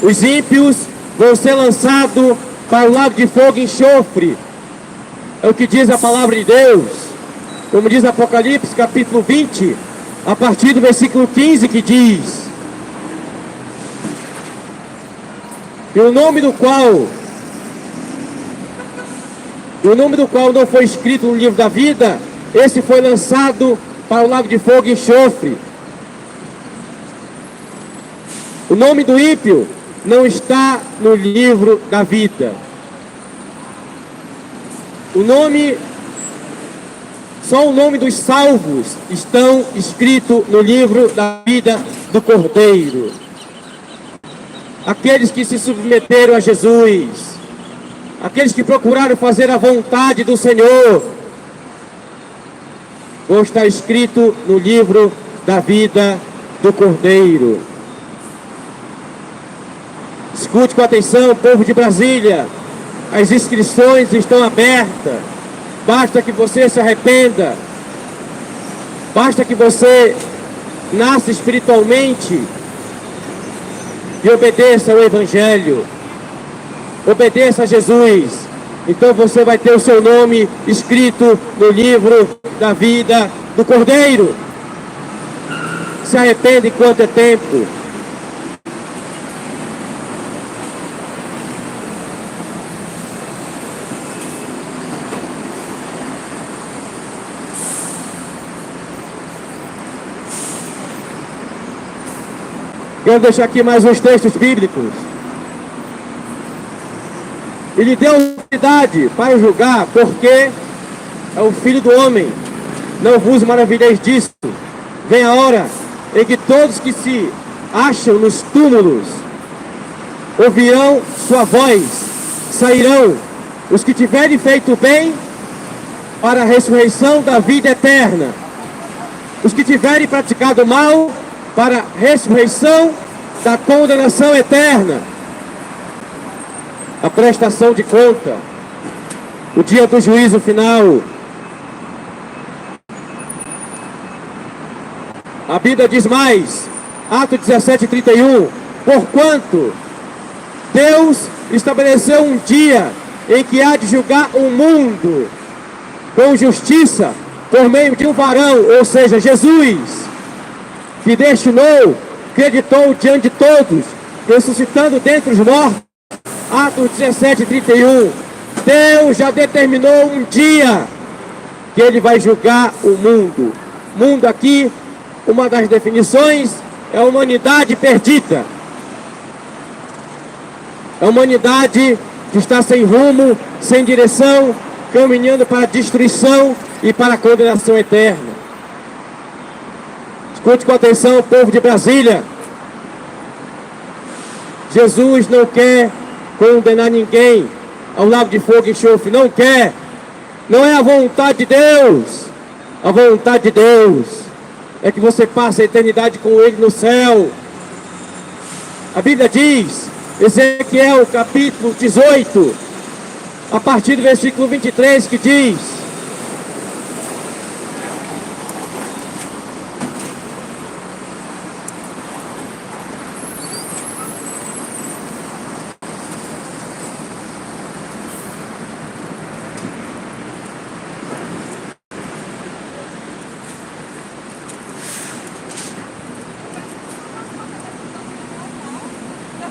Os ímpios vão ser lançados para o lago de fogo e enxofre. É o que diz a palavra de Deus. Como diz Apocalipse capítulo 20, a partir do versículo 15, que diz: e o nome do qual não foi escrito no livro da vida, esse foi lançado para o lago de fogo e enxofre. O nome do ímpio não está no livro da vida. Só o nome dos salvos estão escritos no livro da vida do Cordeiro. Aqueles que se submeteram a Jesus, aqueles que procuraram fazer a vontade do Senhor, vão estar escrito no livro da vida do Cordeiro. Escute com atenção, povo de Brasília, as inscrições estão abertas. Basta que você se arrependa, basta que você nasça espiritualmente e obedeça ao Evangelho, obedeça a Jesus. Então você vai ter o seu nome escrito no livro da vida do Cordeiro. Se arrependa enquanto é tempo. Quero deixar aqui mais uns textos bíblicos. Ele deu autoridade para julgar, porque é o Filho do Homem. Não vos maravilheis disso. Vem a hora em que todos que se acham nos túmulos ouvirão sua voz, sairão os que tiverem feito bem para a ressurreição da vida eterna, os que tiverem praticado mal para a ressurreição da condenação eterna. A prestação de conta, o dia do juízo final. A Bíblia diz mais, Atos 17:31, porquanto Deus estabeleceu um dia em que há de julgar o mundo com justiça por meio de um varão, ou seja, Jesus, que destinou, acreditou diante de todos, ressuscitando dentre os mortos. Atos 17:31. Deus já determinou um dia que Ele vai julgar o mundo. Mundo aqui, uma das definições, é a humanidade perdida. É a humanidade que está sem rumo, sem direção, caminhando para a destruição e para a condenação eterna. Escute com atenção, povo de Brasília. Jesus não quer condenar ninguém ao lago de fogo e enxofre. Não quer. Não é a vontade de Deus. A vontade de Deus é que você passe a eternidade com Ele no céu. A Bíblia diz, Ezequiel capítulo 18, a partir do versículo 23, que diz: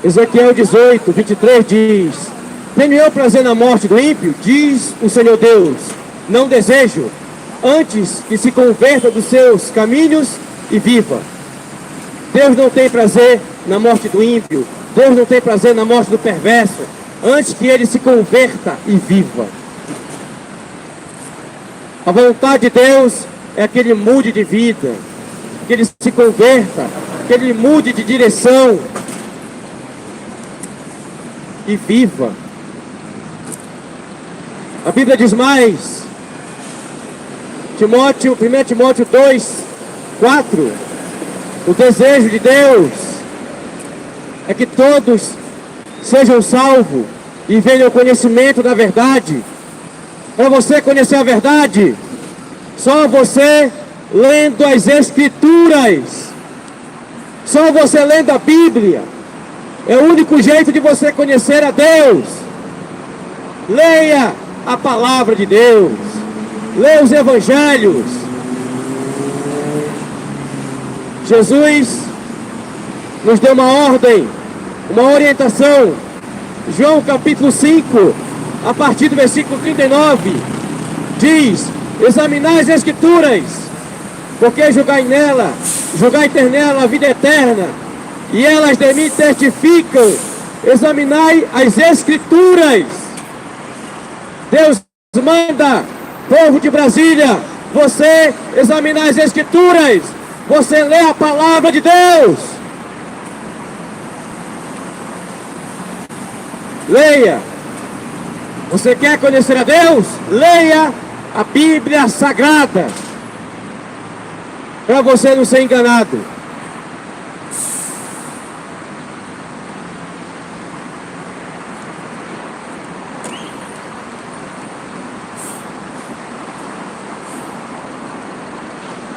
Ezequiel 18, 23 diz: tenho eu prazer na morte do ímpio? Diz o Senhor Deus, não desejo, antes que se converta dos seus caminhos e viva. Deus não tem prazer na morte do ímpio, Deus não tem prazer na morte do perverso, antes que ele se converta e viva. A vontade de Deus é que ele mude de vida, que ele se converta, que ele mude de direção e viva. A Bíblia diz mais, 1 Timóteo 2, 4, o desejo de Deus é que todos sejam salvos e venham ao conhecimento da verdade. Para você conhecer a verdade, só você lendo as Escrituras, só você lendo a Bíblia, é o único jeito de você conhecer a Deus. Leia a palavra de Deus, leia os evangelhos. Jesus nos deu uma ordem, uma orientação. João capítulo 5, a partir do versículo 39, diz: examinai as Escrituras, porque julgai ter nela a vida eterna, e elas de mim testificam. Examinai as Escrituras. Deus manda, povo de Brasília, você examinar as Escrituras, você lê a palavra de Deus. Leia. Você quer conhecer a Deus? Leia a Bíblia Sagrada, para você não ser enganado.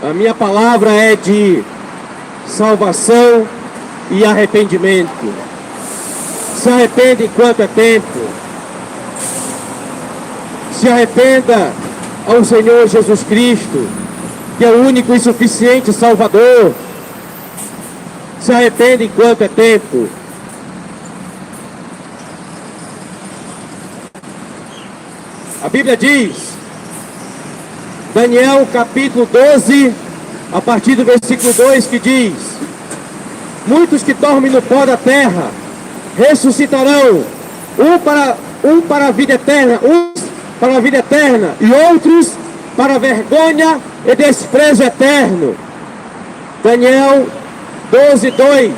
A minha palavra é de salvação e arrependimento. Se arrependa enquanto é tempo. Se arrependa ao Senhor Jesus Cristo, que é o único e suficiente Salvador. Se arrependa enquanto é tempo. A Bíblia diz, Daniel capítulo 12, a partir do versículo 2, que diz: muitos que dormem no pó da terra ressuscitarão, um para a vida eterna, uns para a vida eterna, e outros para vergonha e desprezo eterno. Daniel 12, 2.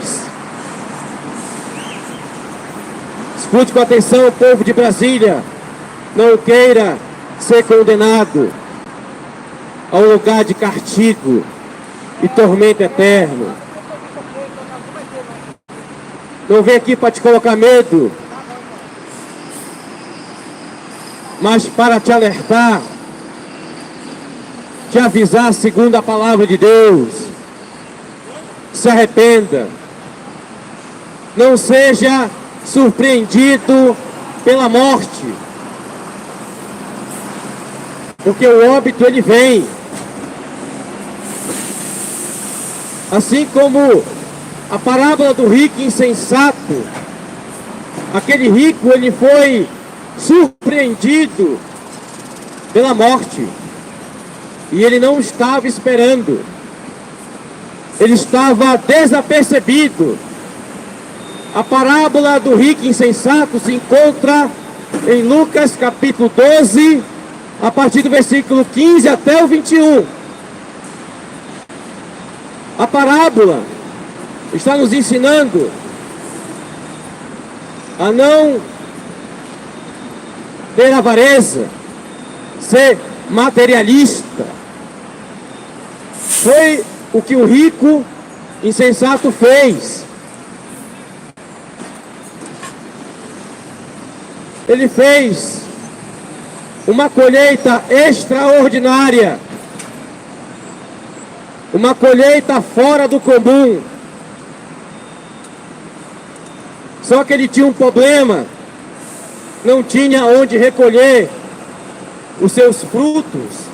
Escute com atenção, povo de Brasília. Não queira ser condenado ao lugar de castigo e tormento eterno. Não vem aqui para te colocar medo, mas para te alertar, te avisar segundo a palavra de Deus. Se arrependa. Não seja surpreendido pela morte, porque o óbito ele vem. Assim como a parábola do rico insensato, aquele rico ele foi surpreendido pela morte, e ele não estava esperando, ele estava desapercebido. A parábola do rico insensato se encontra em Lucas capítulo 12, a partir do versículo 15 até o 21. A parábola está nos ensinando a não ter avareza, ser materialista. Foi o que o rico insensato fez. Ele fez uma colheita extraordinária, uma colheita fora do comum. Só que ele tinha um problema, não tinha onde recolher os seus frutos,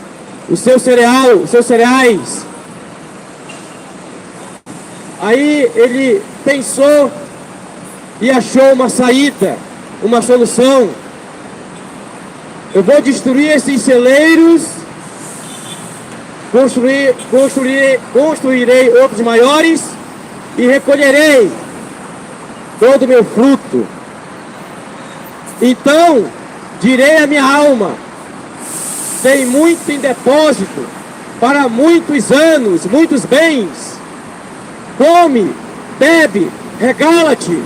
os seus cereais. Aí ele pensou e achou uma saída, uma solução. Eu vou destruir esses celeiros, construirei outros maiores e recolherei todo o meu fruto. Então direi à minha alma: tem muito em depósito para muitos anos, muitos bens. Come, bebe, regala-te.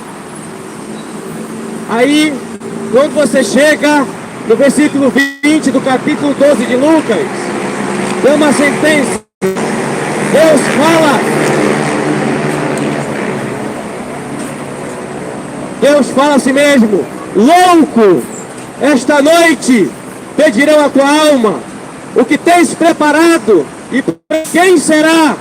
Aí, quando você chega no versículo 20 do capítulo 12 de Lucas, tem uma sentença. Deus fala a si mesmo: louco, esta noite pedirão a tua alma. O que tens preparado e para quem será?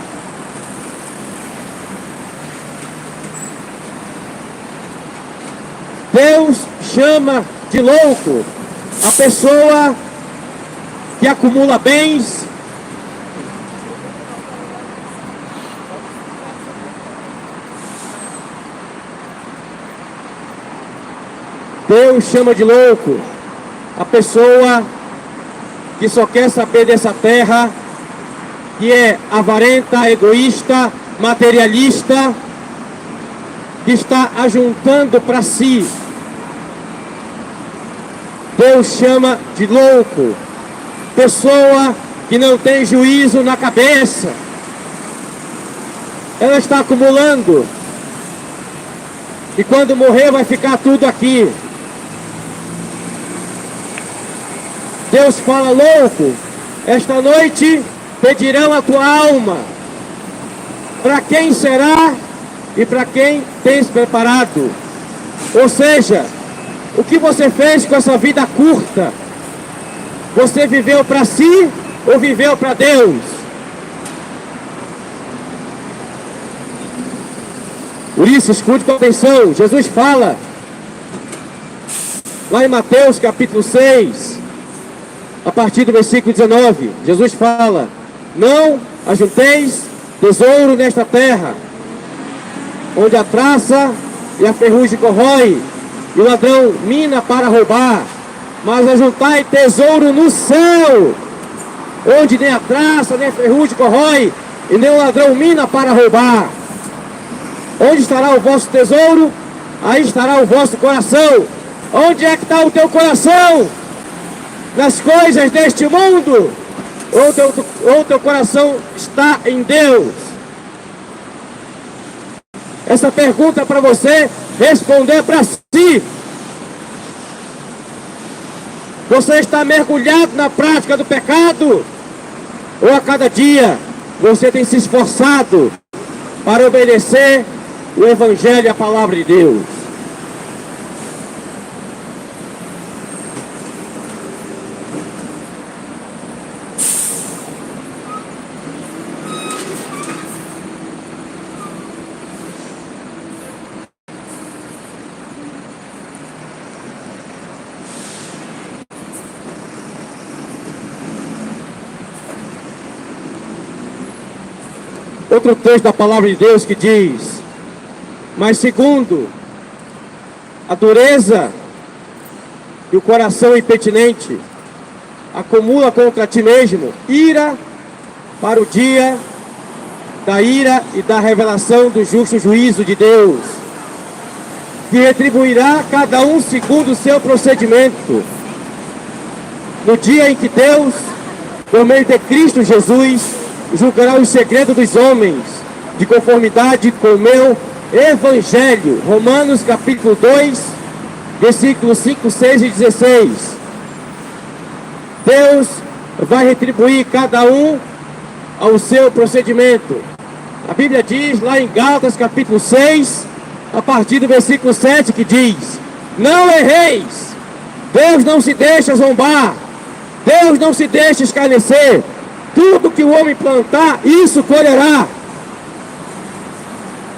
Deus chama de louco a pessoa que acumula bens, Deus chama de louco a pessoa que só quer saber dessa terra, que é avarenta, egoísta, materialista, que está ajuntando para si. Deus chama de louco pessoa que não tem juízo na cabeça. Ela está acumulando, e quando morrer vai ficar tudo aqui. Deus fala: louco, esta noite pedirão a tua alma. Para quem será e para quem tens preparado? Ou seja, o que você fez com essa vida curta? Você viveu para si ou viveu para Deus? Por isso, escute com atenção. Jesus fala lá em Mateus capítulo 6, a partir do versículo 19, Jesus fala: não ajunteis tesouro nesta terra, onde a traça e a ferrugem corrói, e o ladrão mina para roubar, mas ajuntai tesouro no céu, onde nem a traça nem a ferrugem corrói, e nem o ladrão mina para roubar. Onde estará o vosso tesouro? Aí estará o vosso coração. Onde é que está o teu coração? Nas coisas deste mundo? Ou teu coração está em Deus? Essa pergunta é para você responder para si. Você está mergulhado na prática do pecado? Ou a cada dia você tem se esforçado para obedecer o Evangelho e a Palavra de Deus? Outro texto da Palavra de Deus que diz: mas segundo a dureza e o coração impetinente, acumula contra ti mesmo ira para o dia da ira e da revelação do justo juízo de Deus, que retribuirá cada um segundo o seu procedimento. No dia em que Deus, por meio de Cristo Jesus, julgará os segredos dos homens, de conformidade com o meu Evangelho. Romanos capítulo 2, versículos 5, 6 e 16. Deus vai retribuir cada um ao seu procedimento. A Bíblia diz lá em Gálatas capítulo 6, a partir do versículo 7, que diz: não erreis, Deus não se deixa zombar, Deus não se deixa escarnecer. Tudo que o homem plantar, isso colherá.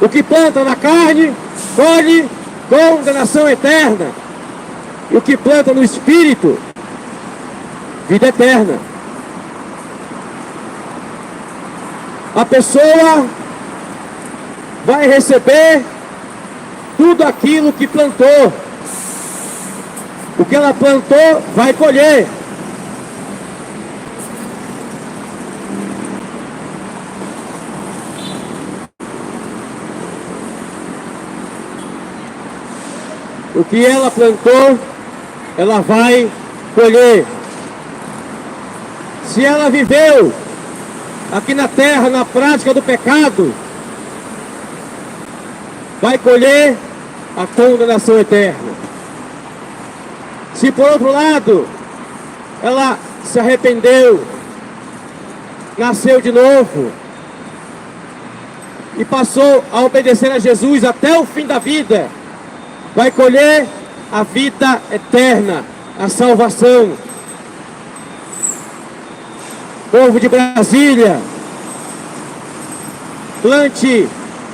O que planta na carne, colhe condenação eterna. E o que planta no Espírito, vida eterna. A pessoa vai receber tudo aquilo que plantou. O que ela plantou, vai colher. O que ela plantou, ela vai colher. Se ela viveu aqui na terra, na prática do pecado, vai colher a condenação eterna. Se por outro lado, ela se arrependeu, nasceu de novo e passou a obedecer a Jesus até o fim da vida, vai colher a vida eterna, a salvação. Povo de Brasília, plante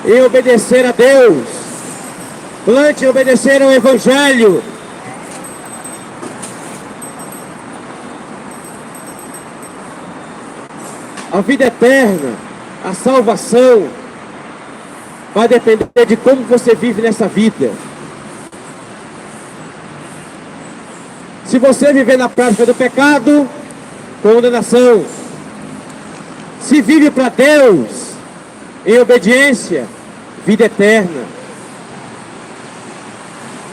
em obedecer a Deus, plante em obedecer ao Evangelho. A vida eterna, a salvação, vai depender de como você vive nessa vida. Se você viver na prática do pecado, condenação. Se vive para Deus, em obediência, vida eterna.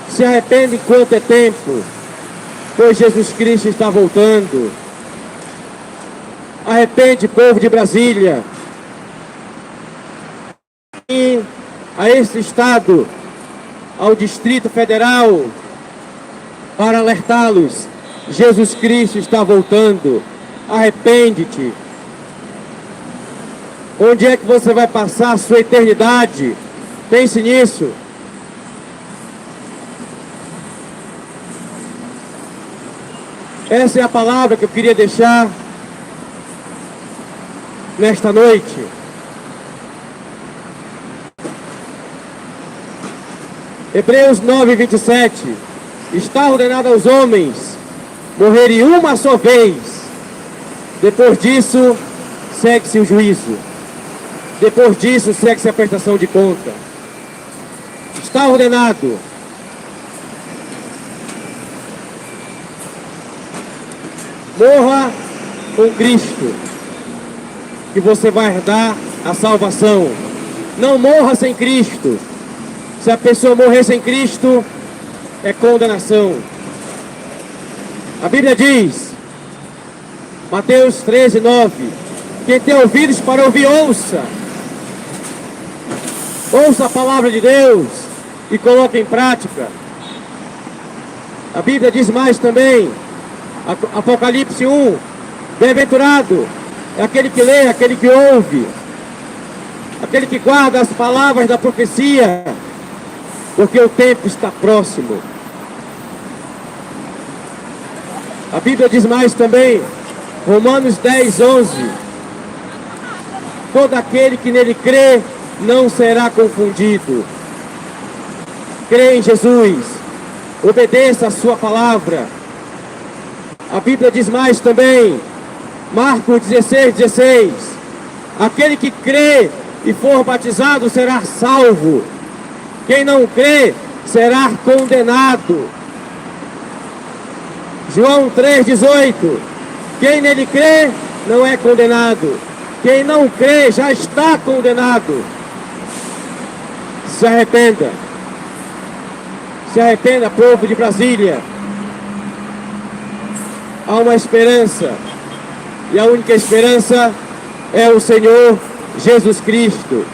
Se arrepende enquanto é tempo, pois Jesus Cristo está voltando. Arrepende, povo de Brasília. E a esse estado, ao Distrito Federal, para alertá-los, Jesus Cristo está voltando. Arrepende-te. Onde é que você vai passar a sua eternidade? Pense nisso. Essa é a palavra que eu queria deixar nesta noite. Hebreus 9:27. Está ordenado aos homens morrerem uma só vez. Depois disso, segue-se o juízo. Depois disso, segue-se a prestação de conta. Está ordenado. Morra com Cristo, que você vai herdar a salvação. Não morra sem Cristo. Se a pessoa morrer sem Cristo, é condenação. A Bíblia diz, Mateus 13:9, quem tem ouvidos para ouvir, ouça. Ouça a palavra de Deus e coloque em prática. A Bíblia diz mais também, Apocalipse 1, bem-aventurado é aquele que lê, aquele que ouve, aquele que guarda as palavras da profecia, porque o tempo está próximo. A Bíblia diz mais também, Romanos 10:11, todo aquele que nele crê não será confundido. Crê em Jesus, obedeça a sua palavra. A Bíblia diz mais também, Marcos 16:16, aquele que crê e for batizado será salvo. Quem não crê será condenado. João 3:18, quem nele crê não é condenado. Quem não crê já está condenado. Se arrependa. Se arrependa, povo de Brasília. Há uma esperança. E a única esperança é o Senhor Jesus Cristo.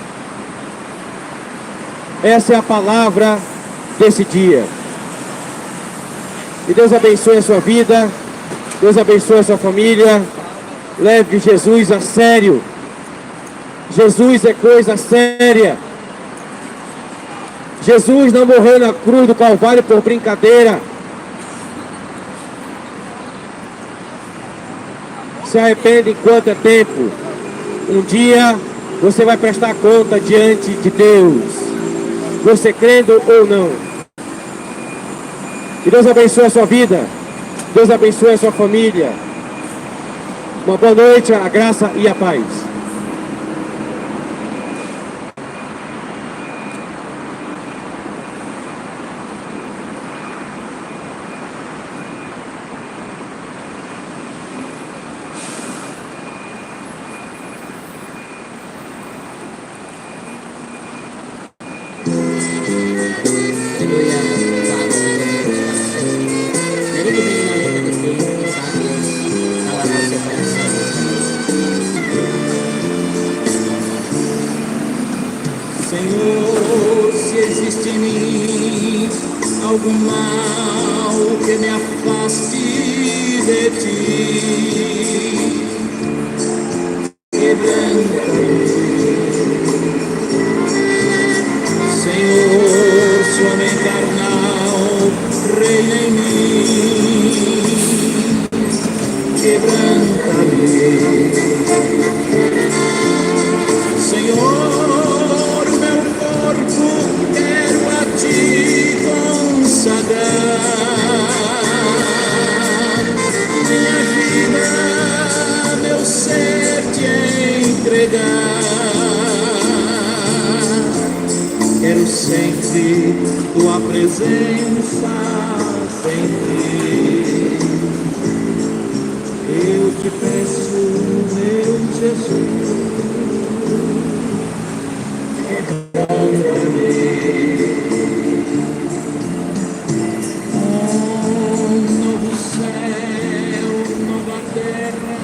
Essa é a palavra desse dia. Que Deus abençoe a sua vida. Deus abençoe a sua família. Leve Jesus a sério. Jesus é coisa séria. Jesus não morreu na cruz do Calvário por brincadeira. Se arrependa enquanto é tempo. Um dia você vai prestar conta diante de Deus. Você crendo ou não. Que Deus abençoe a sua vida. Deus abençoe a sua família. Uma boa noite, a graça e a paz. de ti, quebranta-me. Senhor, sua mente carnal reina em mim, quebranta-me. Senhor, o meu corpo quero a ti consagrar, minha vida, meu ser te entregar. Quero sempre tua presença, sempre. Eu te peço, meu Jesus, quebranta-me. Um novo céu, nova terra,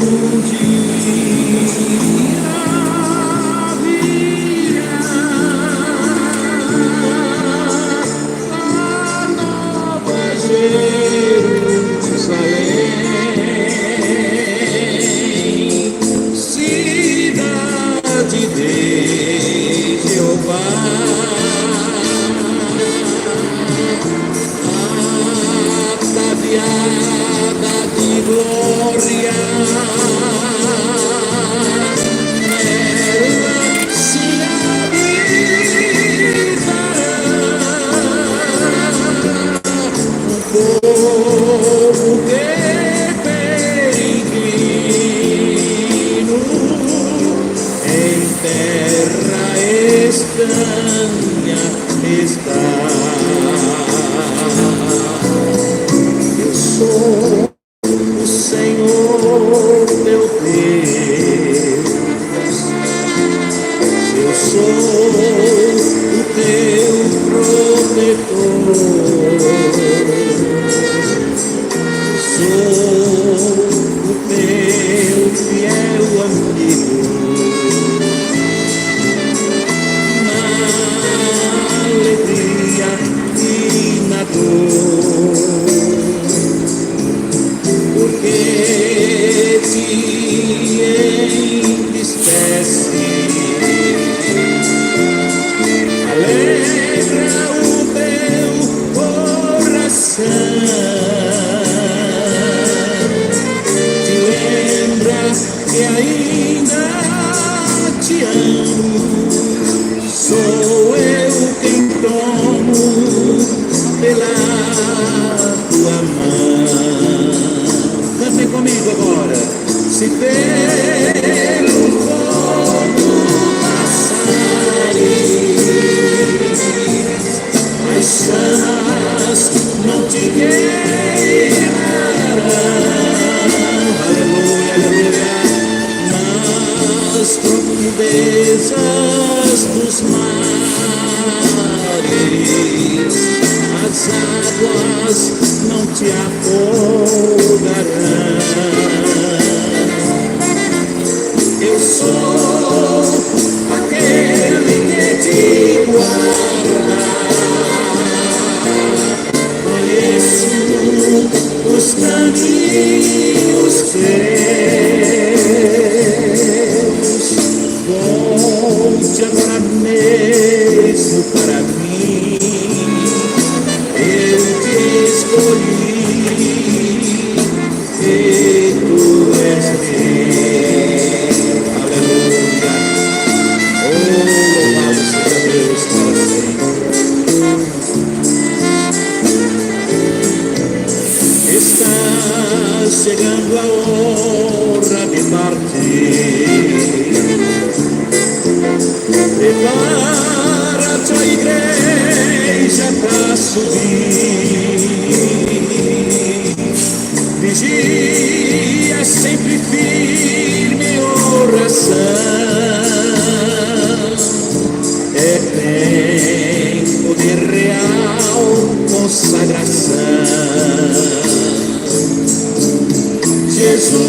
um dia virá, a nova Jerusalém, cidade de Jeová, ataviada de glória, nela se habitará um povo que peregrino em terra estranha está. Eu sou o Senhor teu Deus, eu sou o teu protetor, sou o teu fiel amigo, na alegria e na dor, porque te entristece, alegra o meu coração, te lembra que ainda te amo. Sou eu quem tomo pela tua mão. Cantem comigo agora. Se pelo fogo passares, as chamas não te queimarão. Aleluia, aleluia. Nas profundezas dos mares, as águas não te afogarão. Eu sou aquele que te guarda, conheço os caminhos teus. Volte agora mesmo para mim, eu te escolhi e tu és meu. Aleluia. Oh, louvado seja Deus para sempre. Está chegando a hora de partir. Prepara-te a igreja para subir. Vigia sempre firme em oração. É tempo de real consagração. Jesus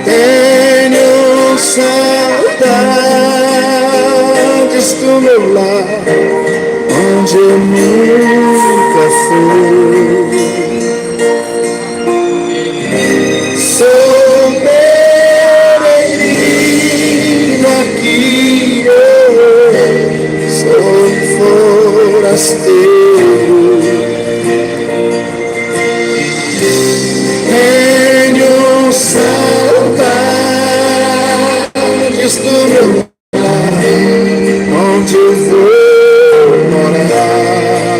Tenho saudades do meu lar, onde eu nunca fui. Sou peregrino aqui, eu sou forasteiro. Tenho saudades do meu lar, onde eu vou morar.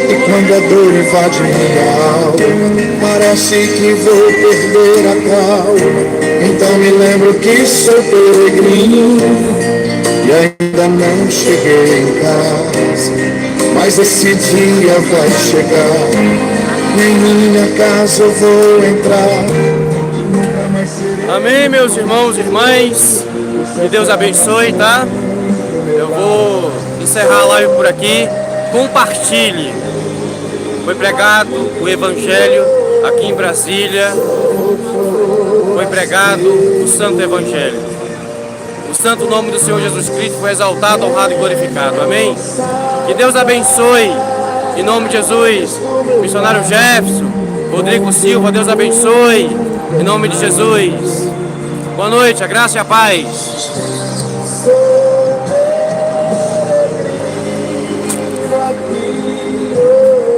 E quando a dor invade minha alma, parece que vou perder a calma. Então me lembro que sou peregrino e ainda não cheguei em casa. Mas esse dia vai chegar, em minha casa eu vou entrar. Amém, meus irmãos e irmãs. Que Deus abençoe, tá? Eu vou encerrar a live por aqui. Compartilhe. Foi pregado o Evangelho aqui em Brasília. Foi pregado o Santo Evangelho. O santo nome do Senhor Jesus Cristo foi exaltado, honrado e glorificado. Amém? Que Deus abençoe. Em nome de Jesus. Missionário Jefferson, Rodrigo Silva, Deus abençoe. Em nome de Jesus. Boa noite, a graça e a paz.